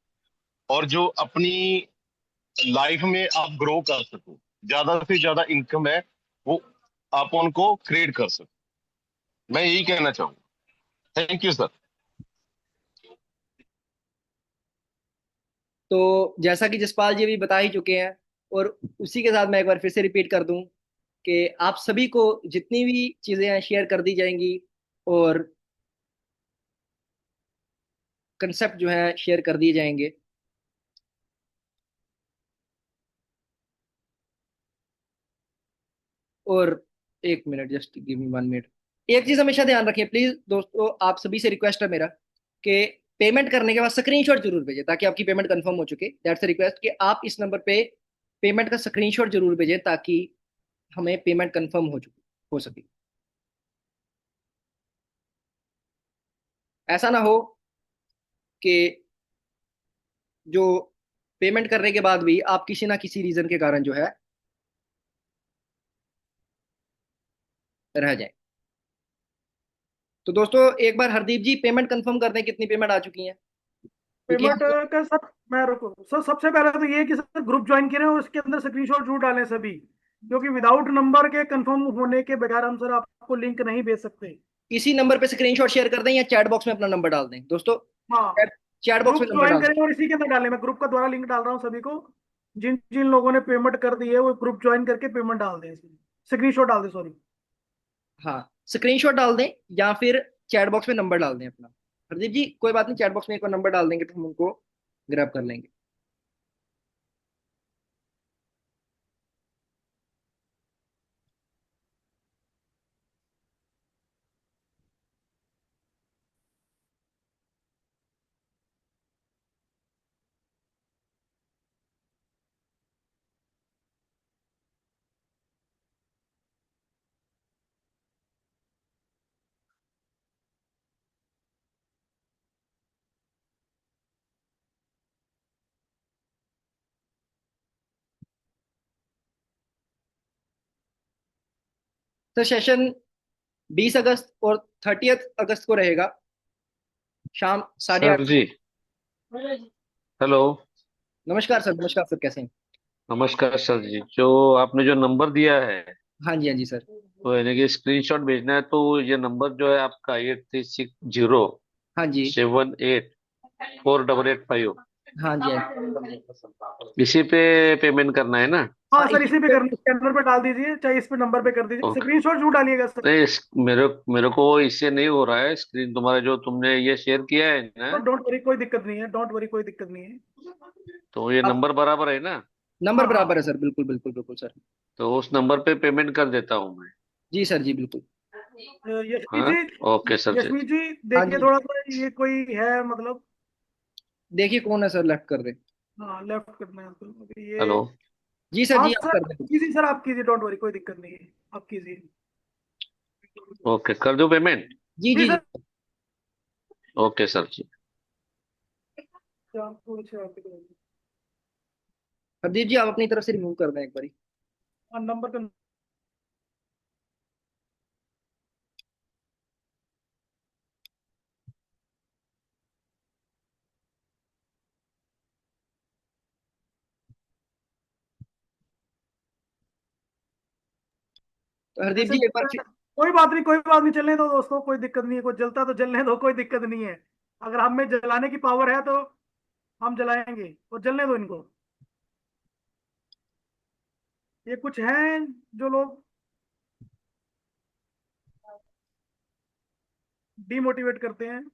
D: और जो अपनी लाइफ में आप ग्रो कर सको, ज्यादा से ज्यादा इनकम है वो आप उनको क्रिएट कर सको। मैं यही कहना चाहूंगा। Thank you sir.
A: तो जैसा कि जसपाल जी भी बता ही चुके हैं, और उसी के साथ मैं एक बार फिर से रिपीट कर दूं कि आप सभी को जितनी भी चीजें हैं शेयर कर दी जाएंगी, और कंसेप्ट जो है शेयर कर दिए जाएंगे। और एक minute, just give me 1 minute. एक चीज हमेशा ध्यान रखिए प्लीज दोस्तों, आप सभी से रिक्वेस्ट है मेरा कि पेमेंट करने के बाद स्क्रीनशॉट जरूर भेजें, ताकि आपकी पेमेंट कंफर्म हो चुके। दैट्स अ रिक्वेस्ट कि आप इस नंबर पे पेमेंट का स्क्रीनशॉट जरूर भेजें, ताकि हमें पेमेंट कंफर्म हो सके। ऐसा ना हो कि जो पेमेंट करने के बाद भी आप किसी ना किसी रीजन के कारण जो है रह जाए। तो दोस्तों एक बार हरदीप जी पेमेंट कंफर्म कर दें, कितनी पेमेंट आ चुकी है, क्योंकि
E: पेमेंट का सब मैं रुको सर। सबसे पहले तो ये है कि सर ग्रुप ज्वाइन करें और उसके अंदर स्क्रीनशॉट जरूर डालें सभी, क्योंकि विदाउट नंबर के कंफर्म होने के बगैर हम सर आपको लिंक नहीं भेज सकते।
A: इसी नंबर पे स्क्रीनशॉट शेयर कर दें या चैट बॉक्स में अपना नंबर डाल दें दोस्तों।
E: हाँ,
A: चैट बॉक्स में
E: ग्रुप
A: नंबर
E: ज्वाइन
A: डाल दें।
E: करें और इसी के अंदर डालें। मैं ग्रुप का द्वारा लिंक डाल रहा हूँ सभी को। जिन जिन लोगों ने पेमेंट कर दी है वो ग्रुप ज्वाइन करके पेमेंट डाल दें, स्क्रीनशॉट डाल दें, सॉरी।
A: हाँ, स्क्रीनशॉट डाल दें या फिर चैट बॉक्स में नंबर डाल दें अपना। हरदीप जी कोई बात नहीं, चैट बॉक्स में एक बार नंबर डाल देंगे तो हम उनको ग्रैब कर लेंगे। तो सेशन 20 अगस्त और 30 अगस्त को रहेगा, शाम 8:30
F: सर जी, हेलो।
A: नमस्कार सर, नमस्कार सर, कैसे हैं?
F: नमस्कार सर जी, जो आपने जो नंबर दिया है
A: हाँ जी, हाँ जी सर।
F: तो यानी कि स्क्रीनशॉट भेजना है, तो ये नंबर जो है आपका 8360
A: हाँ जी,
F: 784845,
A: हाँ जी, हाँ जी।
F: इसी पे पेमेंट करना है ना?
E: हाँ
A: हाँ,
E: सर,
A: इसी
E: इसी पे
A: पे।
E: करना, स्कैनर पे डाल दीजिए, चाहे इस पे नंबर पे कर दीजिए,
F: ओके।
E: स्क्रीनशॉट जरूर डालिएगा सर।
F: नहीं, मेरे मेरे को इससे नहीं हो रहा है। स्क्रीन तुम्हारा जो तुमने ये शेयर किया है ना,
E: डोंट वरी, कोई दिक्कत नहीं है, डोंट वरी, कोई दिक्कत नहीं है।
F: तो ये
A: अब
F: नंबर बराबर है ना?
A: नंबर
E: हाँ हाँ।
A: बराबर है सर, बिल्कुल बिल्कुल बिल्कुल सर।
F: तो उस नंबर पे पेमेंट कर देता हूँ मैं।
A: जी सर, जी बिल्कुल।
E: यशवी
F: हाँ,
E: जी,
F: ओके सर जी।
E: यशवी जी
A: हाँ
E: देखिए
A: जी,
E: थोड़ा सा, ये कोई है मतलब।
A: देखिए कौन है सर, लेफ्ट कर दे।
E: हाँ, लेफ्ट करना है तो अभी ये।
F: हेलो।
A: जी सर,
E: हाँ
A: जी आप
E: सर,
A: कर दें।
E: कीजिए सर, आप कीजिए, डोंट वरी, कोई दिक्कत नहीं है, आप कीजिए।
F: ओके, कर दो पेमेंट।
A: जी
E: जी
A: जी जी।
E: सर।
F: ओके सर जी।
E: थोड़ी सी और दिक्कत होगी।
A: हरदीप जी आप अपनी तरफ से रिमूव कर दें एक बारी।
E: हाँ, नंबर का।
A: तो हरदीप
E: जैसे
A: जी एक बार
E: कोई बात नहीं, कोई बात नहीं, चलने दो दोस्तों, कोई दिक्कत नहीं है, कोई जलता तो जलने दो, कोई दिक्कत नहीं है। अगर हम में जलाने की पावर है तो हम जलाएंगे, और जलने दो इनको। ये कुछ हैं जो लोग डिमोटिवेट करते हैं।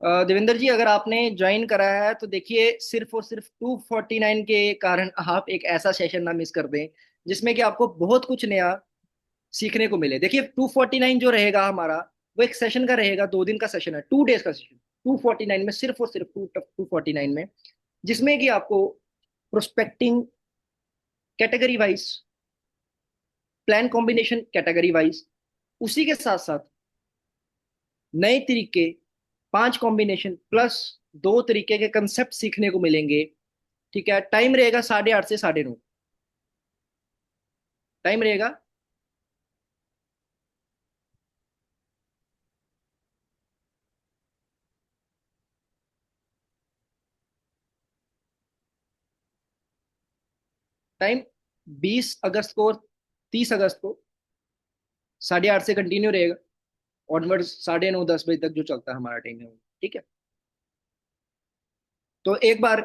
A: देवेंद्र जी अगर आपने ज्वाइन करा है तो देखिए, सिर्फ और सिर्फ 249 के कारण आप एक ऐसा सेशन ना मिस कर दें जिसमें कि आपको बहुत कुछ नया सीखने को मिले। देखिए 249 जो रहेगा हमारा, वो एक सेशन का रहेगा, 2 दिन का सेशन है, 2 डेज का सेशन। 249 में, सिर्फ और सिर्फ 249 में, जिसमें कि आपको prospecting category wise, plan combination category wise, उसी के साथ साथ नए तरीके, 5 कॉम्बिनेशन प्लस 2 तरीके के कंसेप्ट सीखने को मिलेंगे। ठीक है, टाइम रहेगा 8:30 से 9:30 टाइम रहेगा। टाइम 20 अगस्त को और 30 अगस्त को 8:30 से कंटिन्यू रहेगा, ऑनवर्ड्स 9:30 10 बजे तक जो चलता है हमारा टाइम है वो। ठीक है, तो एक बार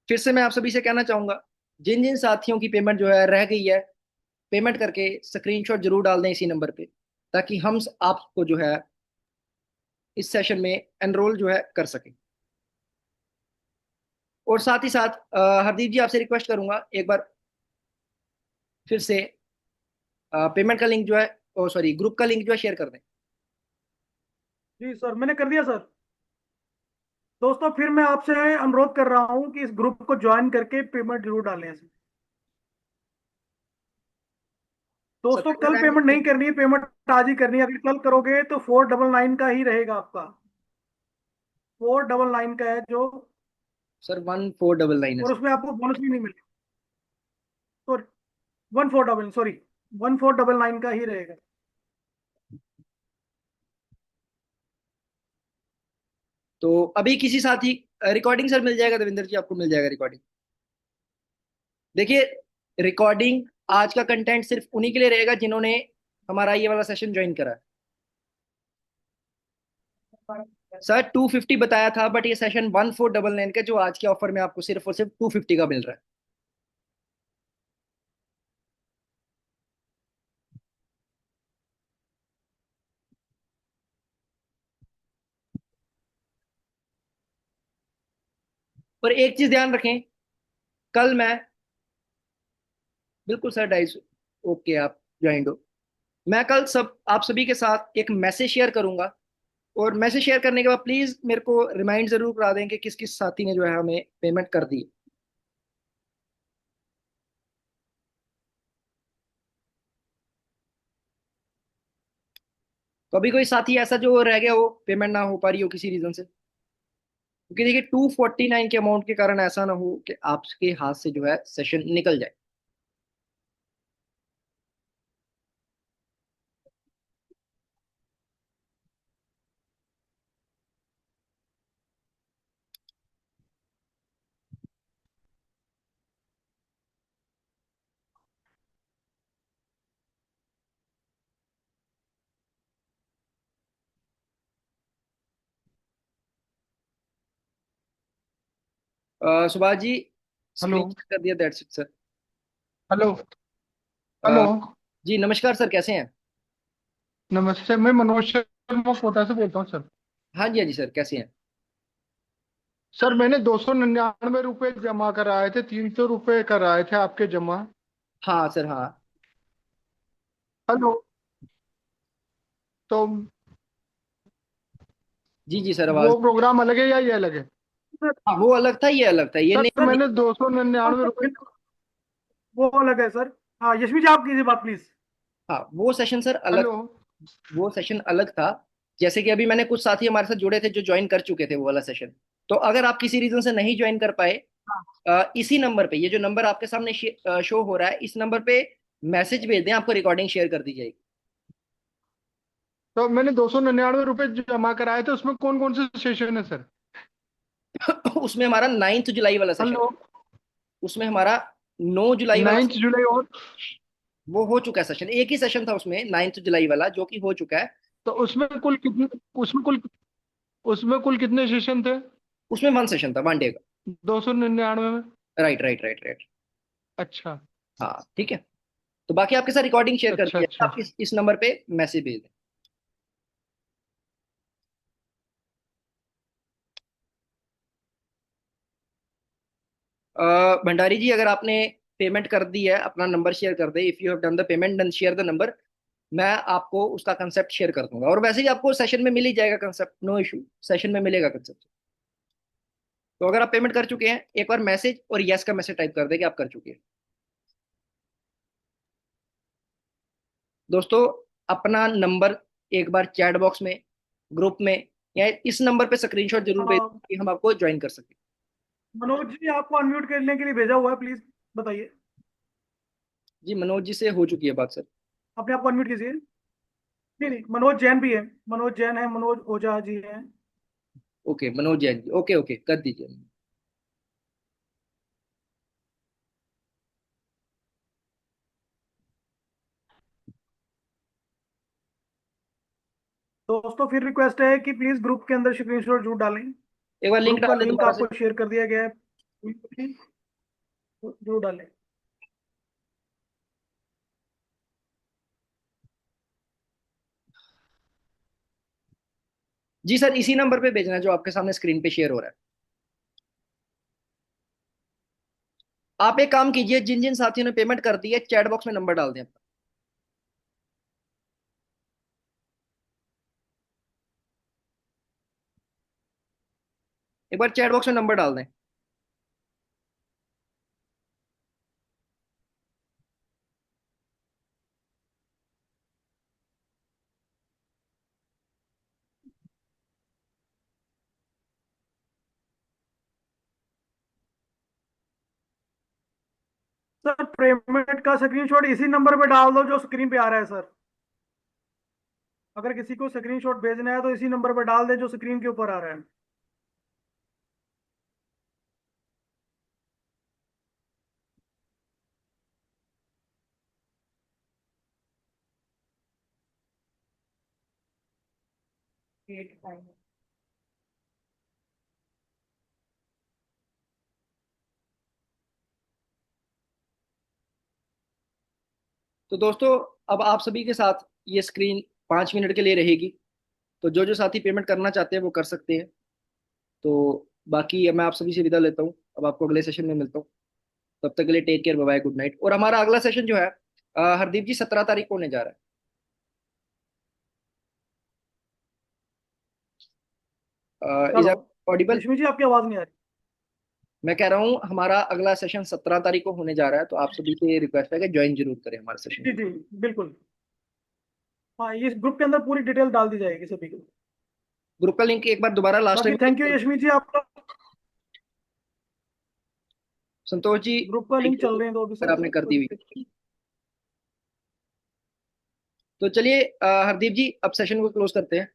A: फिर से मैं आप सभी से कहना चाहूंगा, जिन जिन साथियों की पेमेंट जो है रह गई है, पेमेंट करके स्क्रीनशॉट जरूर डाल दें इसी नंबर पे, ताकि हम आपको जो है इस सेशन में एनरोल जो है कर सकें। और साथ ही साथ हरदीप जी, आपसे रिक्वेस्ट करूंगा एक बार फिर से पेमेंट का लिंक जो है, ओ सॉरी, ग्रुप का लिंक जो है शेयर कर दें।
E: जी सर, मैंने कर दिया सर। दोस्तों, फिर मैं आपसे अनुरोध कर रहा हूँ कि इस ग्रुप को ज्वाइन करके पेमेंट जरूर डालें इसमें। दोस्तों, कल पेमेंट नहीं करनी है, पेमेंट आज ही करनी है। अगर कल करोगे तो 499 का ही रहेगा आपका। 499 का है जो,
A: सर 1499 है
E: और
A: सर।
E: उसमें आपको बोनस भी नहीं मिलेगा। तो 1499, सॉरी, 1499 का ही रहेगा।
A: तो अभी किसी साथी रिकॉर्डिंग सर मिल जाएगा, देवेंद्र जी आपको मिल जाएगा रिकॉर्डिंग। देखिए, रिकॉर्डिंग आज का कंटेंट सिर्फ उन्हीं के लिए रहेगा जिन्होंने हमारा ये वाला सेशन ज्वाइन करा है। सर 250 बताया था, बट ये सेशन 1499 का जो आज के ऑफर में आपको सिर्फ और सिर्फ 250 का मिल रहा है। और एक चीज ध्यान रखें, कल मैं, बिल्कुल सर 250, ओके आप ज्वाइन हो। मैं कल सब आप सभी के साथ एक मैसेज शेयर करूंगा, और मैसेज शेयर करने के बाद प्लीज मेरे को रिमाइंड जरूर करा दें कि किस किस साथी ने जो है हमें पेमेंट कर दी। तो अभी कोई साथी ऐसा जो रह गया हो, पेमेंट ना हो पा रही हो किसी रीजन से, क्योंकि देखिए 249 के अमाउंट के कारण ऐसा ना हो कि आपके हाथ से जो है सेशन निकल जाए। सुभाष जी,
G: हेलो।
A: स्क्रीन कर दिया, that's it sir.
G: Hello. Hello.
A: जी नमस्कार सर, कैसे हैं?
G: नमस्ते, मैं मनोज शर्मा कोटा से बोलता हूँ सर।
A: हाँ जी, हाँ जी सर, कैसे हैं?
G: सर, मैंने 299 रुपये जमा कराए थे, 300 रुपये कराए थे आपके जमा।
A: हाँ सर, हाँ।
G: हेलो। तो
A: जी जी सर, आवाज।
G: वो प्रोग्राम अलग है या ये अलग है?
A: हाँ, वो अलग था, ये अलग था, ये
G: सर,
A: नहीं।
G: मैंने 299 रुपये।
E: वो अलग है सर। हाँ, यशवी जी, आप कीजिए बात प्लीज।
A: हाँ, वो सेशन सर अलग,
G: हेलो।
A: वो सेशन अलग था। जैसे कि अभी मैंने कुछ साथी हमारे साथ जुड़े थे जो ज्वाइन कर चुके थे वो वाला सेशन। तो अगर आप किसी रीजन से नहीं ज्वाइन कर पाए, इसी नंबर पे, ये जो नंबर आपके सामने शो हो रहा है, इस नंबर पे मैसेज भेज दें, आपको रिकॉर्डिंग शेयर कर दी जाएगी।
G: तो मैंने 299 रुपये जमा कराए थे, उसमें कौन कौन से सेशन है सर?
A: उसमें हमारा 9 जुलाई वाला सेशन,
G: हेलो।
A: उसमें हमारा 9 जुलाई वाला
G: 9 जुलाई और?
A: वो हो चुका है सेशन, एक ही सेशन था उसमें 9 जुलाई वाला जो कि हो चुका है।
G: तो उसमें कुल कितने, उसमें कुल कितने सेशन थे?
A: उसमें 1 सेशन था, 1 डे का।
G: 299 में?
A: Right right right right.
G: अच्छा।
A: हाँ ठीक है, तो बाकी आपके साथ रिकॉर्डिंग शेयर कर
G: अच्छा।
A: दिया है,
G: अच्छा।
A: आप इस नंबर पे मैसेज भेज दें। भंडारी जी, अगर आपने पेमेंट कर दी है, अपना नंबर शेयर कर दे, if you have done the payment then share the number. मैं आपको उसका कंसेप्ट शेयर कर दूंगा, और वैसे ही आपको सेशन में मिल ही जाएगा कंसेप्ट, नो इशू, सेशन में मिलेगा कंसेप्ट। तो अगर आप पेमेंट कर चुके हैं, एक बार मैसेज और यस का मैसेज टाइप कर दें कि आप कर चुके हैं। दोस्तों, अपना नंबर एक बार चैट बॉक्स में, ग्रुप में, या इस नंबर पे स्क्रीनशॉट जरूर भेज
E: हाँ,
A: कि हम आपको ज्वाइन कर सकें।
E: मनोज जी आपको अनम्यूट करने के लिए भेजा हुआ है, प्लीज बताइए।
A: जी मनोज जी से हो चुकी है बात सर।
E: अपने आप को अनम्यूट कीजिए। नहीं नहीं, मनोज जैन भी है, मनोज जैन है, मनोज ओझा जी हैं।
A: Okay Manoj Jain ji, okay okay कर दीजिए।
E: दोस्तों फिर रिक्वेस्ट है कि प्लीज ग्रुप के अंदर स्क्रीनशॉट जरूर डालें।
A: एक बार लिंक
E: ग्रुप का
A: डाल दे
E: लिंक
A: दोबारा से।
E: आपको शेयर कर दिया गया है, जरूर डालें।
A: जी सर, इसी नंबर पे भेजना है जो आपके सामने स्क्रीन पे शेयर हो रहा है। आप एक काम कीजिए, जिन जिन साथियों ने पेमेंट कर दी है चैट बॉक्स में नंबर डाल दें अपना। एक बार चैट बॉक्स में नंबर डाल दें।
E: सर पेमेंट का स्क्रीनशॉट इसी नंबर पे डाल दो जो स्क्रीन पे आ रहा है सर। अगर किसी को स्क्रीनशॉट भेजना है तो इसी नंबर पे डाल दे जो स्क्रीन के ऊपर आ रहा है।
A: तो दोस्तों, अब आप सभी के साथ ये स्क्रीन 5 मिनट के लिए रहेगी। तो जो जो साथी पेमेंट करना चाहते हैं वो कर सकते हैं। तो बाकी मैं आप सभी से विदा लेता हूँ, अब आपको अगले सेशन में मिलता हूँ। तब तक के लिए take care, bye bye, good night. और हमारा अगला सेशन जो है हरदीप जी 17 तारीख को होने जा रहा है। इज
E: चलो,
A: ऑडिबल?
E: रश्मि जी आपकी आवाज नहीं आ रही।
A: मैं कह रहा हूँ हमारा अगला सेशन 17 तारीख को होने जा रहा है, तो आप सभी से रिक्वेस्ट है कि ज्वाइन जरूर करें हमारे सेशन
E: जी
A: को।
E: जी बिल्कुल। हाँ, इस ग्रुप के अंदर पूरी डिटेल डाल दी जाएगी सभी को।
A: ग्रुप का लिंक एक बार दोबारा लास्ट
E: बाकी
A: टाइम।
E: थैंक यू यशमी जी आपका।
A: संतोष जी
E: ग्रुप का
A: थैंक
E: लिंक चल
A: यू,
E: रहे हैं तो अभी
A: अगर
E: सर
A: आपने कर
E: कोई
A: दी हुई।
E: दिक्कत नहीं।
A: तो चलिए हरदीप जी अब सेशन को क्लोज करते हैं।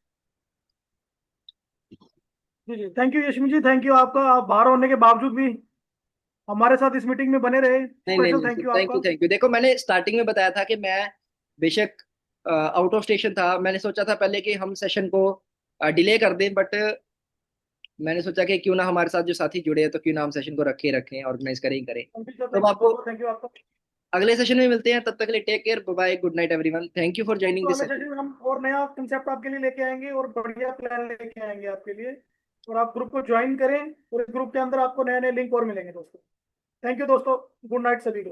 E: जी जी thank you Yashmi ji, thank you आपका, आप बाहर होने के बावजूद भी हमारे साथ इस मीटिंग में बने रहे,
A: नहीं नहीं
E: स्पेशल
A: नहीं,
E: थैंक यू
A: थैंक यू
E: आपका।
A: Thank you. देखो मैंने स्टार्टिंग में बताया था कि मैं बेशक आउट ऑफ स्टेशन था। मैंने सोचा था पहले कि हम सेशन को डिले कर दें, बट मैंने सोचा कि क्यों ना हमारे साथ जो साथी जुड़े हैं तो क्यों ना हम सेशन को रखे रखें, ऑर्गेनाइज करें ही करें।
E: थैंक यू सर,
A: तो अब
E: थैंक यू,
A: आपको
E: बहुत बहुत थैंक यू आपका।
A: अगले सेशन में मिलते हैं, तब तक के लिए take care, bye good night everyone, thank you for joining
E: to
A: this
E: अगले
A: सेशन।
E: सेशन में हम और नया कंसेप्ट आपके लिए लेके आएंगे और बढ़िया प्लान लेके आएंगे आपके लिए। और आप ग्रुप को ज्वाइन करें और इस ग्रुप के अंदर आपको नए नए लिंक और मिलेंगे दोस्तों। थैंक यू दोस्तों, गुड नाइट सभी को।